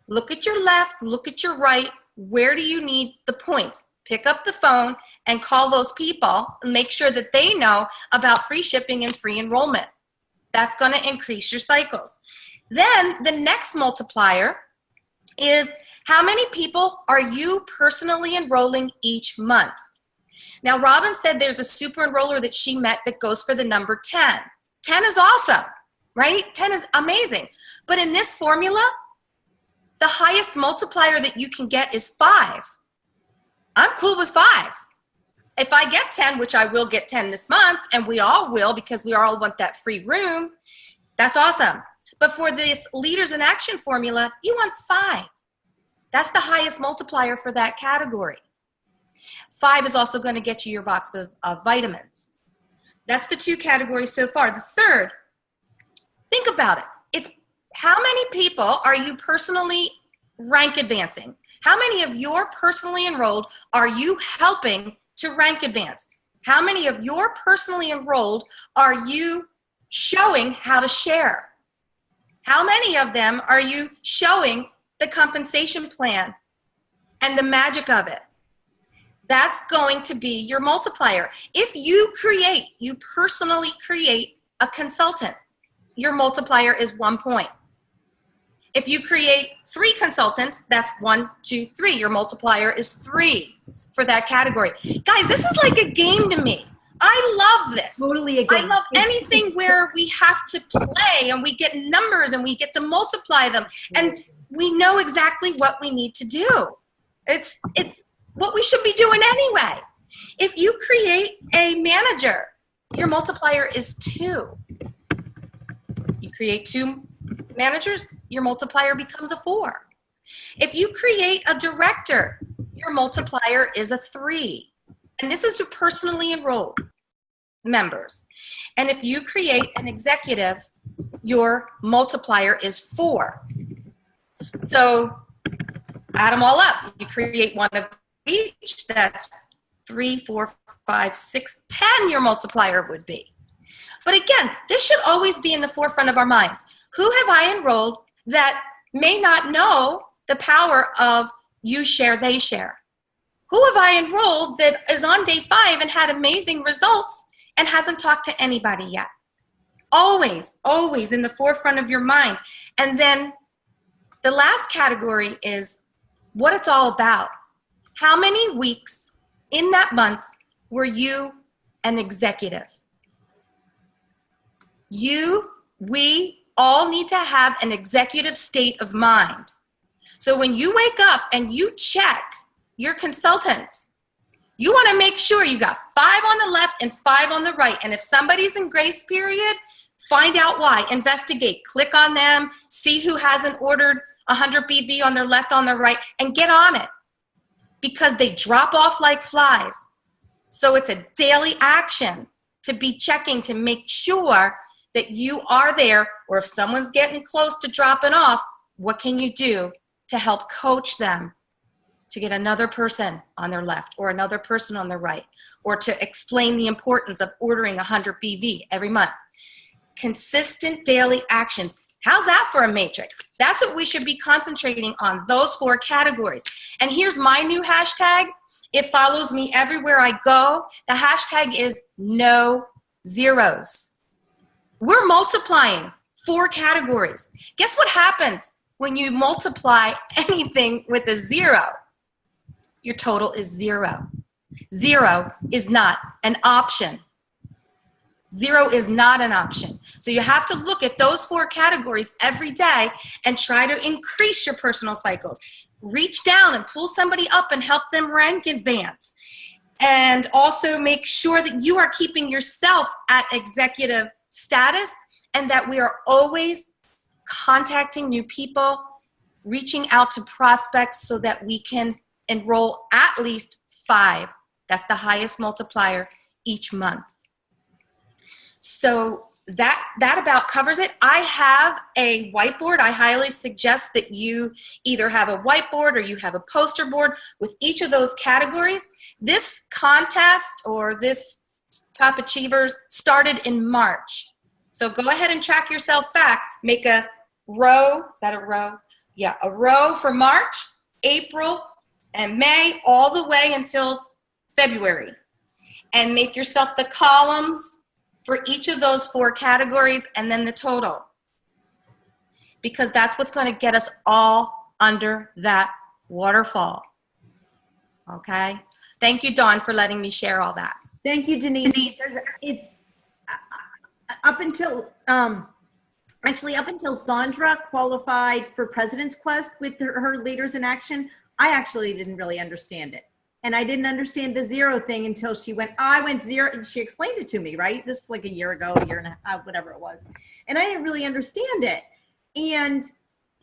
Look at your left, look at your right. Where do you need the points? Pick up the phone and call those people and make sure that they know about free shipping and free enrollment. That's going to increase your cycles. Then the next multiplier is how many people are you personally enrolling each month? Now, Robin said there's a super enroller that she met that goes for the number 10. 10 is awesome, right? 10 is amazing. But in this formula, the highest multiplier that you can get is 5. I'm cool with 5. If I get 10, which I will get 10 this month, and we all will because we all want that free room, that's awesome. But for this Leaders in Action formula, you want 5. That's the highest multiplier for that category. 5 is also going to get you your box of vitamins. That's the 2 categories so far. The third, think about it. It's how many people are you personally rank advancing? How many of your personally enrolled are you helping to rank advance? How many of your personally enrolled are you showing how to share? How many of them are you showing the compensation plan and the magic of it? That's going to be your multiplier. If you personally create a consultant, your multiplier is 1 point. If you create 3 consultants, that's 1, 2, 3. Your multiplier is 3 for that category. Guys, this is like a game to me. I love this. Totally a game. I love anything where we have to play and we get numbers and we get to multiply them and we know exactly what we need to do. It's what we should be doing anyway. If you create a manager, your multiplier is 2. You create 2 managers, your multiplier becomes a 4. If you create a director, your multiplier is a 3. And this is to personally enrolled members. And if you create an executive, your multiplier is 4. So add them all up. You create 1 of each, that's 3, 4, 5, 6, 10 your multiplier would be. But again, this should always be in the forefront of our minds. Who have I enrolled that may not know the power of you share, they share? Who have I enrolled that is on day 5 and had amazing results and hasn't talked to anybody yet? Always, always in the forefront of your mind. And then the last category is what it's all about. How many weeks in that month were you an executive? We all need to have an executive state of mind. So when you wake up and you check your consultants, you want to make sure you got 5 on the left and 5 on the right. And if somebody's in grace period, find out why. Investigate. Click on them. See who hasn't ordered 100 BV on their left, on their right, and get on it. Because they drop off like flies. So it's a daily action to be checking to make sure that you are there, or if someone's getting close to dropping off, what can you do to help coach them to get another person on their left or another person on their right, or to explain the importance of ordering 100 BV every month. Consistent daily actions. How's that for a matrix? That's what we should be concentrating on, those 4 categories. And here's my new hashtag. It follows me everywhere I go. The hashtag is no zeros. We're multiplying 4 categories. Guess what happens when you multiply anything with a 0? Your total is 0. 0 is not an option. 0 is not an option. So you have to look at those 4 categories every day and try to increase your personal cycles. Reach down and pull somebody up and help them rank advance. And also make sure that you are keeping yourself at executive status and that we are always contacting new people, reaching out to prospects so that we can enroll at least 5. That's the highest multiplier each month. So that about covers it. I have a whiteboard. I highly suggest that you either have a whiteboard or you have a poster board with each of those categories. This contest or this Top Achievers started in March. So go ahead and track yourself back. Make a row. Is that a row? Yeah, a row for March, April, and May, all the way until February. And make yourself the columns for each of those 4 categories and then the total. Because that's what's going to get us all under that waterfall. Okay? Thank you, Dawn, for letting me share all that. Thank you, Denise. Because it's up until up until Sandra qualified for President's Quest with her Leaders in Action, I actually didn't really understand it. And I didn't understand the zero thing until she went, I went zero, and she explained it to me, right? This was like a year ago, a year and a half, whatever it was. And I didn't really understand it. And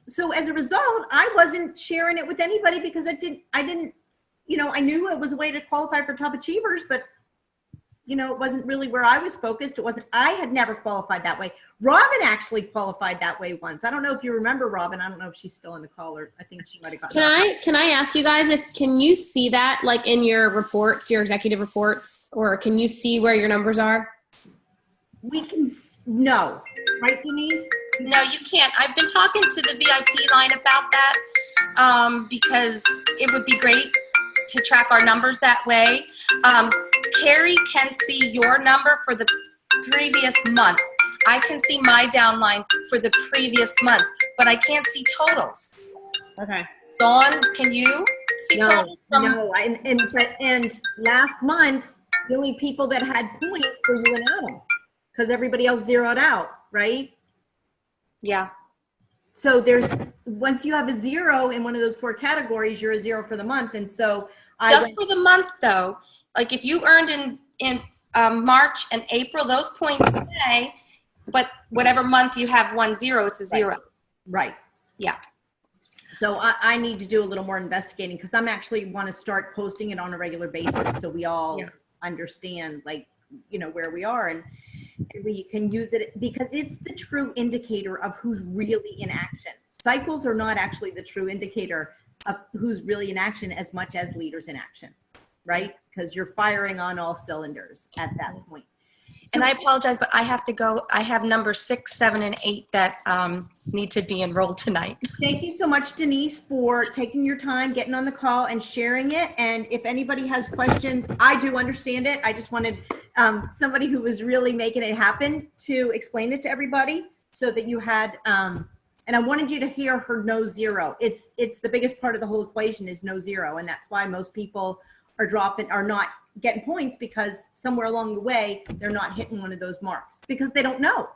so as a result, I wasn't sharing it with anybody because I didn't, you know, I knew it was a way to qualify for Top Achievers, but you know, it wasn't really where I was focused. It wasn't, I had never qualified that way. Robin actually qualified that way once. I don't know if you remember Robin. I don't know if she's still in the call, or I think she might have gotten Can I ask you guys can you see that like in your reports, your executive reports, or can you see where your numbers are? We can, no, right, Denise? No, you can't. I've been talking to the VIP line about that because it would be great to track our numbers that way. Carrie can see your number for the previous month. I can see my downline for the previous month, but I can't see totals. Okay. Dawn, can you see totals? No, and last month, the only people that had points were you and Adam, because everybody else zeroed out, right? Yeah. So there's, once you have a zero in one of those 4 categories, you're a zero for the month. And so just for the month though, like if you earned in March and April, those points stay, but whatever month you have 1 0, it's a zero. Right. Yeah. So I need to do a little more investigating, because I'm actually want to start posting it on a regular basis so we all understand, like, you know, where we are, and we can use it because it's the true indicator of who's really in action. Cycles are not actually the true indicator of who's really in action as much as leaders in action, right? Because you're firing on all cylinders at that point. And I apologize, but I have to go. I have number 6, 7, and 8 that need to be enrolled tonight. Thank you so much, Denise, for taking your time, getting on the call and sharing it. And if anybody has questions, I do understand it. I just wanted somebody who was really making it happen to explain it to everybody so that you had, and I wanted you to hear her no zero. It's the biggest part of the whole equation is no zero. And that's why most people are not getting points, because somewhere along the way, they're not hitting one of those marks because they don't know.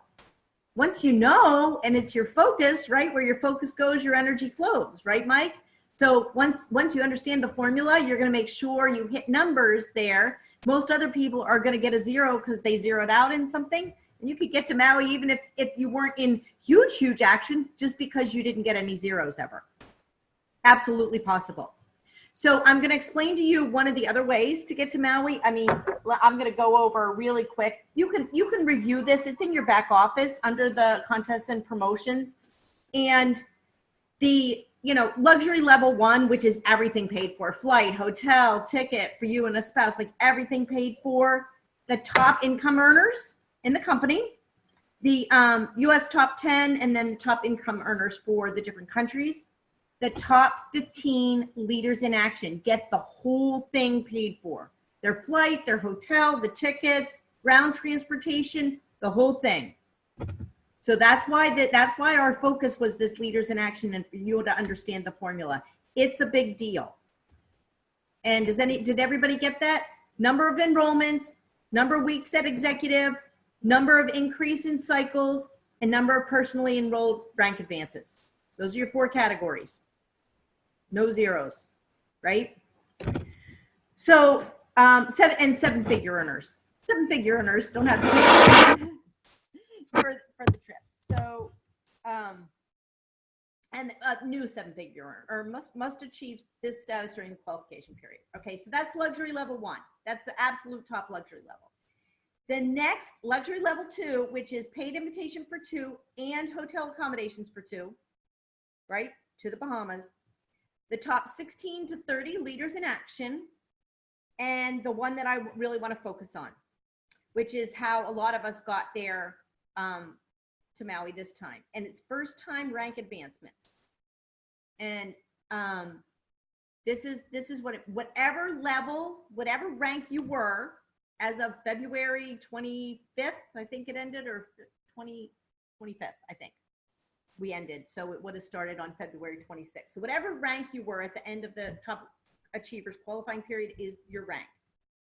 Once you know, and it's your focus, right? Where your focus goes, your energy flows, right, Mike? So once you understand the formula, you're going to make sure you hit numbers there. Most other people are going to get a zero because they zeroed out in something. And you could get to Maui even if you weren't in huge action, just because you didn't get any zeros ever. Absolutely possible. So I'm going to explain to you one of the other ways to get to Maui. I mean, I'm going to go over really quick. You can review this. It's in your back office under the contests and promotions. And the, you know, luxury level 1, which is everything paid for, flight, hotel, ticket for you and a spouse, like everything paid for, the top income earners in the company, the US top 10, and then the top income earners for the different countries. The top 15 leaders in action get the whole thing paid for. Their flight, their hotel, the tickets, ground transportation, the whole thing. So that's why our focus was this leaders in action, and for you to understand the formula. It's a big deal. And did everybody get that? Number of enrollments, number of weeks at executive, number of increase in cycles, and number of personally enrolled rank advances. Those are your 4 categories. No zeros, right? So 7-figure earners. 7-figure earners don't have to pay for the trip. So and a new 7-figure earner must achieve this status during the qualification period. Okay, so that's luxury level 1. That's the absolute top luxury level. The next luxury level 2, which is paid invitation for 2 and hotel accommodations for 2, right, to the Bahamas. The top 16 to 30 leaders in action, and the one that I really want to focus on, which is how a lot of us got there to Maui this time, and it's first time rank advancements. And this is whatever level, whatever rank you were as of February 25th, I think it ended, or 25th, I think. We ended, so it would have started on February 26th. So whatever rank you were at the end of the top achievers qualifying period is your rank.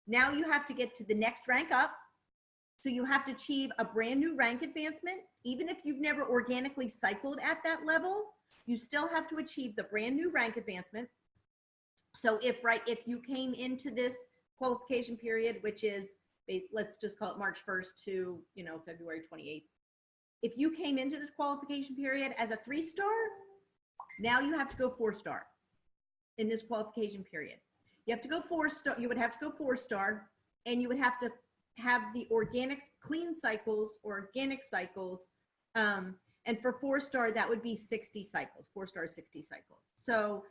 Now you have to get to the next rank up. So you have to achieve a brand new rank advancement. Even if you've never organically cycled at that level, you still have to achieve the brand new rank advancement. So if you came into this qualification period, which is, let's just call it March 1st to, February 28th. If you came into this qualification period as a 3-star, now you have to go 4-star in this qualification period. You have to go 4-star. You would have to go 4-star, and you would have to have the organics, clean cycles, organic cycles. And for 4-star, that would be 60 cycles, 4-star, 60 cycles. So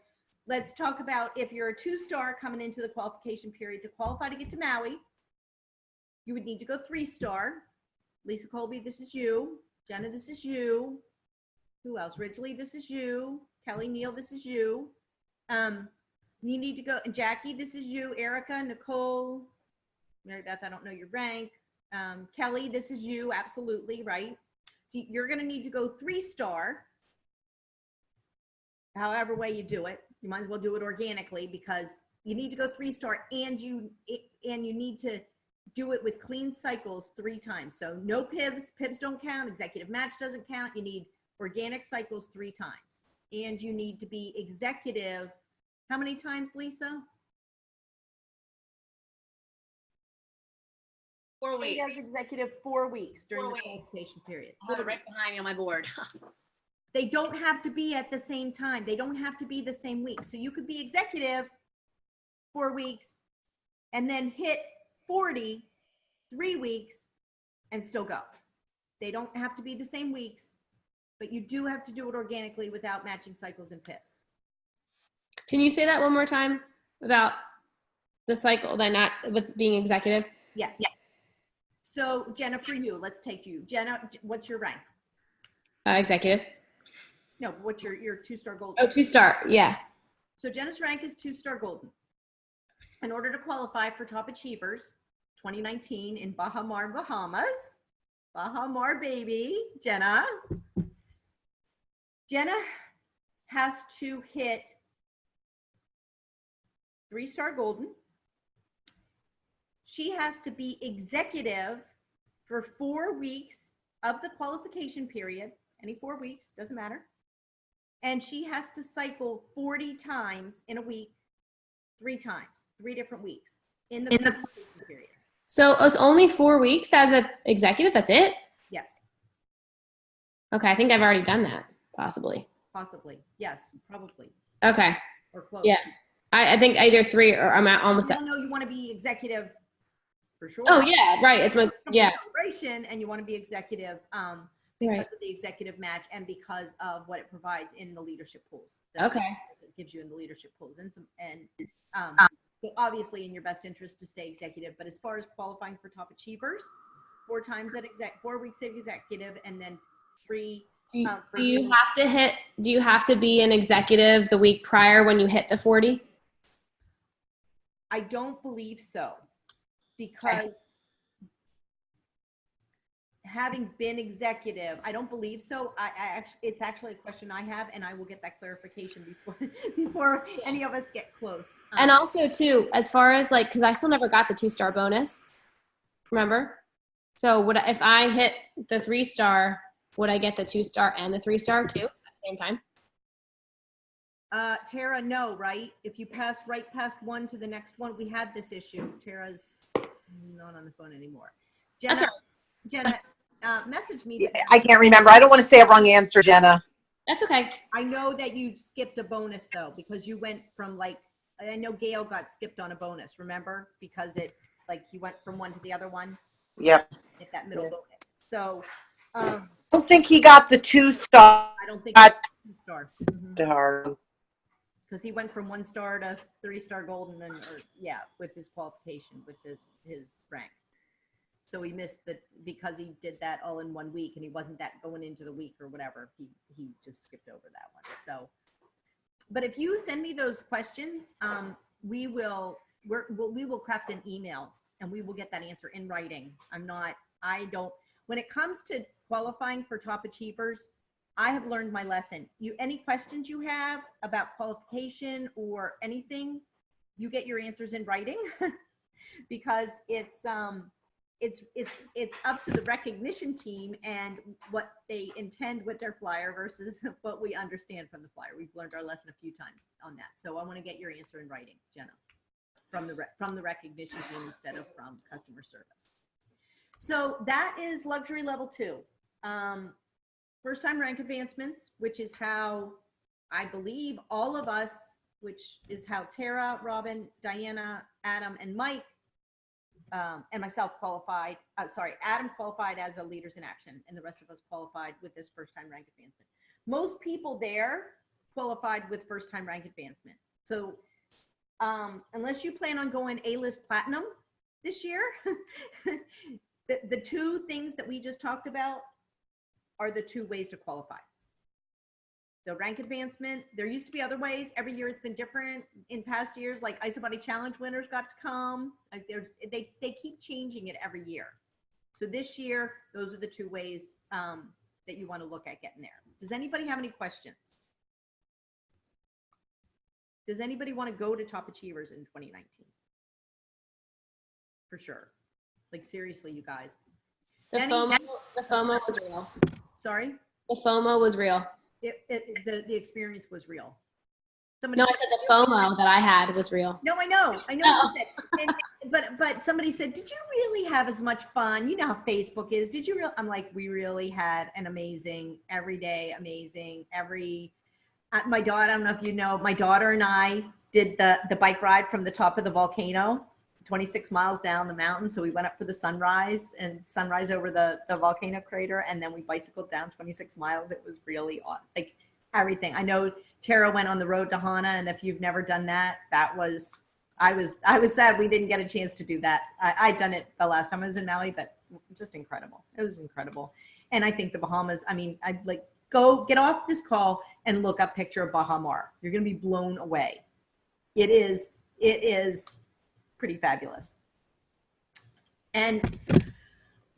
let's talk about if you're a 2-star coming into the qualification period. To qualify to get to Maui, you would need to go 3-star. Lisa Colby, this is you. Jenna, this is you. Who else? Ridgely, this is you. Kelly Neal, this is you. You need to go, and Jackie, this is you. Erica, Nicole, Mary Beth, I don't know your rank. Kelly, this is you, absolutely, right? So you're gonna need to go 3-star, however way you do it. You might as well do it organically because you need to go 3-star and you need to do it with clean cycles 3 times. So no PIBs don't count, executive match doesn't count. You need organic cycles 3 times. And you need to be executive, how many times, Lisa? 4 weeks. As executive 4 weeks during 4 the weeks. qualification period. I have it right behind me on my board. They don't have to be at the same time. They don't have to be the same week. So you could be executive 4 weeks and then hit 40 3 weeks and still go. They don't have to be the same weeks, but you do have to do it organically without matching cycles and PIPs. Can you say that one more time about the cycle, that not with being executive? Yes. Yeah. So Jenna, for you, let's take you. Jenna, what's your rank? Executive. No, what's your 2-star golden? Oh, 2-star, yeah. So Jenna's rank is 2-star golden. In order to qualify for Top Achievers 2019 in Bahamas, Bahamar baby, Jenna has to hit 3-star golden. She has to be executive for 4 weeks of the qualification period, any 4 weeks, doesn't matter. And she has to cycle 40 times in a week, 3 times, 3 different weeks in the qualification period. So it's only 4 weeks as an executive? That's it? Yes. Okay, I think I've already done that, possibly. Possibly. Yes, probably. Okay. Or close. Yeah. I think either 3 or I'm at almost at. No, you want to be executive for sure. Oh, yeah, right. It's my, yeah. Celebration, and you want to be executive because of the executive match and because of what it provides in the leadership pools. Okay. It gives you in the leadership pools so obviously in your best interest to stay executive, but as far as qualifying for Top Achievers, 4 times at 4 weeks at executive, and then 3. Do you have to be an executive the week prior when you hit the 40? I don't believe so, because having been executive, I don't believe so. It's actually a question I have, and I will get that clarification before any of us get close. And also too, as far as like, because I still never got the 2-star bonus, remember? So if I hit the 3-star, would I get the 2-star and the 3-star too at the same time? Tara, no, right? If you pass right past one to the next one, we had this issue. Tara's not on the phone anymore. Jenna, message me. I can't remember. I don't want to say a wrong answer, Jenna. That's okay. I know that you skipped a bonus though, because you went from I know Gail got skipped on a bonus, remember? Because he went from one to the other one. Yep. At that middle bonus. So, I don't think he got the 2-star. I don't think he got 2 stars. Because he went from 1-star to 3-star golden, with his qualification, with his rank. So he missed because he did that all in 1 week, and he wasn't that going into the week or whatever. He just skipped over that one. So, but if you send me those questions, we will craft an email and we will get that answer in writing. When it comes to qualifying for Top Achievers, I have learned my lesson. Any questions you have about qualification or anything, you get your answers in writing because it's up to the recognition team and what they intend with their flyer versus what we understand from the flyer. We've learned our lesson a few times on that. So I want to get your answer in writing, Jenna, from the recognition team instead of from customer service. So that is luxury level 2. First time rank advancements, which is how I believe all of us, which is how Tara, Robin, Diana, Adam, and Mike, and myself qualified. Adam qualified as a Leaders in Action, and the rest of us qualified with this first time rank advancement. Most people there qualified with first time rank advancement. So unless you plan on going A-list platinum this year, the 2 things that we just talked about are the 2 ways to qualify. The rank advancement, there used to be other ways. Every year it's been different. In past years, like IsoBody Challenge winners got to come. Like they keep changing it every year. So this year, those are the 2 ways that you want to look at getting there. Does anybody have any questions? Does anybody want to go to Top Achievers in 2019? For sure. Like seriously, you guys. The FOMO was real. Sorry? The FOMO was real. The experience was real. No, I said the FOMO that I had was real. No, I know. Oh. You said, but somebody said, did you really have as much fun? You know how Facebook is. Did you really? I'm like, we really had an amazing, everyday, amazing, my daughter, I don't know if you know, my daughter and I did the bike ride from the top of the volcano, 26 miles down the mountain. So we went up for the sunrise over the volcano crater. And then we bicycled down 26 miles. It was really like everything. I know Tara went on the road to Hana. And if you've never done that, I was sad we didn't get a chance to do that. I'd done it the last time I was in Maui, but just incredible. It was incredible. And I think the Bahamas, I mean, I'd like go get off this call and look up picture of Bahamar. You're going to be blown away. It is pretty fabulous. And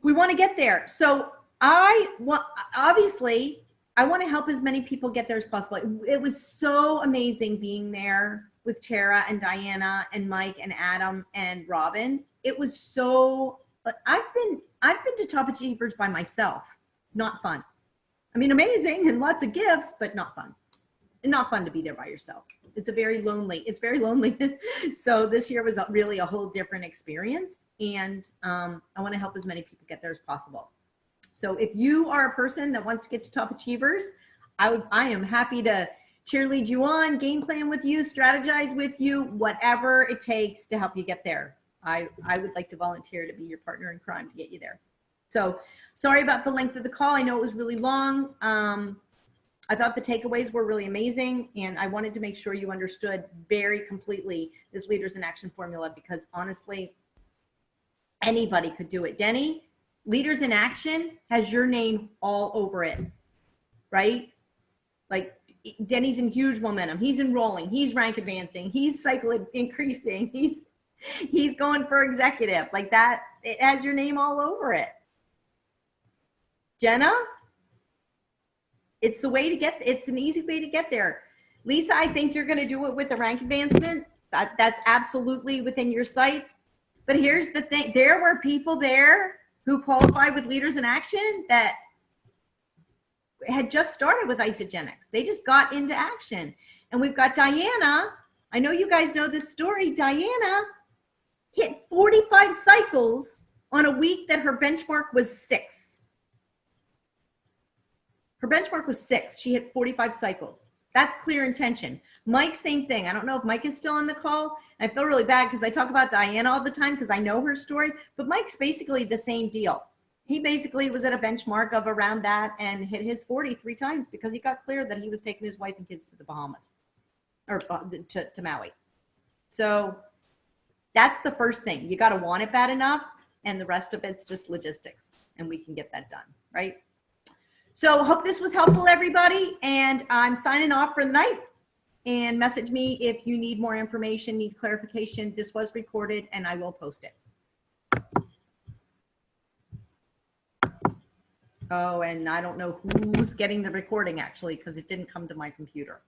we want to get there. So obviously I want to help as many people get there as possible. It was so amazing being there with Tara and Diana and Mike and Adam and Robin. It was so, I've been to Top Achievers by myself. Not fun. I mean, amazing and lots of gifts, but not fun. And not fun to be there by yourself. It's very lonely. So this year was really a whole different experience. And I want to help as many people get there as possible. So if you are a person that wants to get to Top Achievers, I am happy to cheerlead you on, game plan with you, strategize with you, whatever it takes to help you get there. I would like to volunteer to be your partner in crime to get you there. So sorry about the length of the call. I know it was really long. I thought the takeaways were really amazing, and I wanted to make sure you understood very completely this Leaders in Action formula, because honestly, anybody could do it. Denny, Leaders in Action has your name all over it, right? Like Denny's in huge momentum. He's enrolling. He's rank advancing. He's cycle increasing. He's going for executive. Like that, it has your name all over it. Jenna? It's an easy way to get there. Lisa, I think you're going to do it with the rank advancement. That's absolutely within your sights. But here's the thing. There were people there who qualified with Leaders in Action that had just started with Isagenix. They just got into action. And we've got Diana. I know you guys know this story. Diana hit 45 cycles on a week that her benchmark was 6. Her benchmark was 6. She hit 45 cycles. That's clear intention. Mike, same thing. I don't know if Mike is still on the call. I feel really bad because I talk about Diana all the time because I know her story, but Mike's basically the same deal. He basically was at a benchmark of around that and hit his 40 3 times because he got clear that he was taking his wife and kids to the Bahamas or to Maui. So that's the first thing. You got to want it bad enough, and the rest of it's just logistics, and we can get that done, right? So hope this was helpful, everybody. And I'm signing off for the night. And message me if you need more information, need clarification. This was recorded, and I will post it. Oh, and I don't know who's getting the recording, actually, because it didn't come to my computer.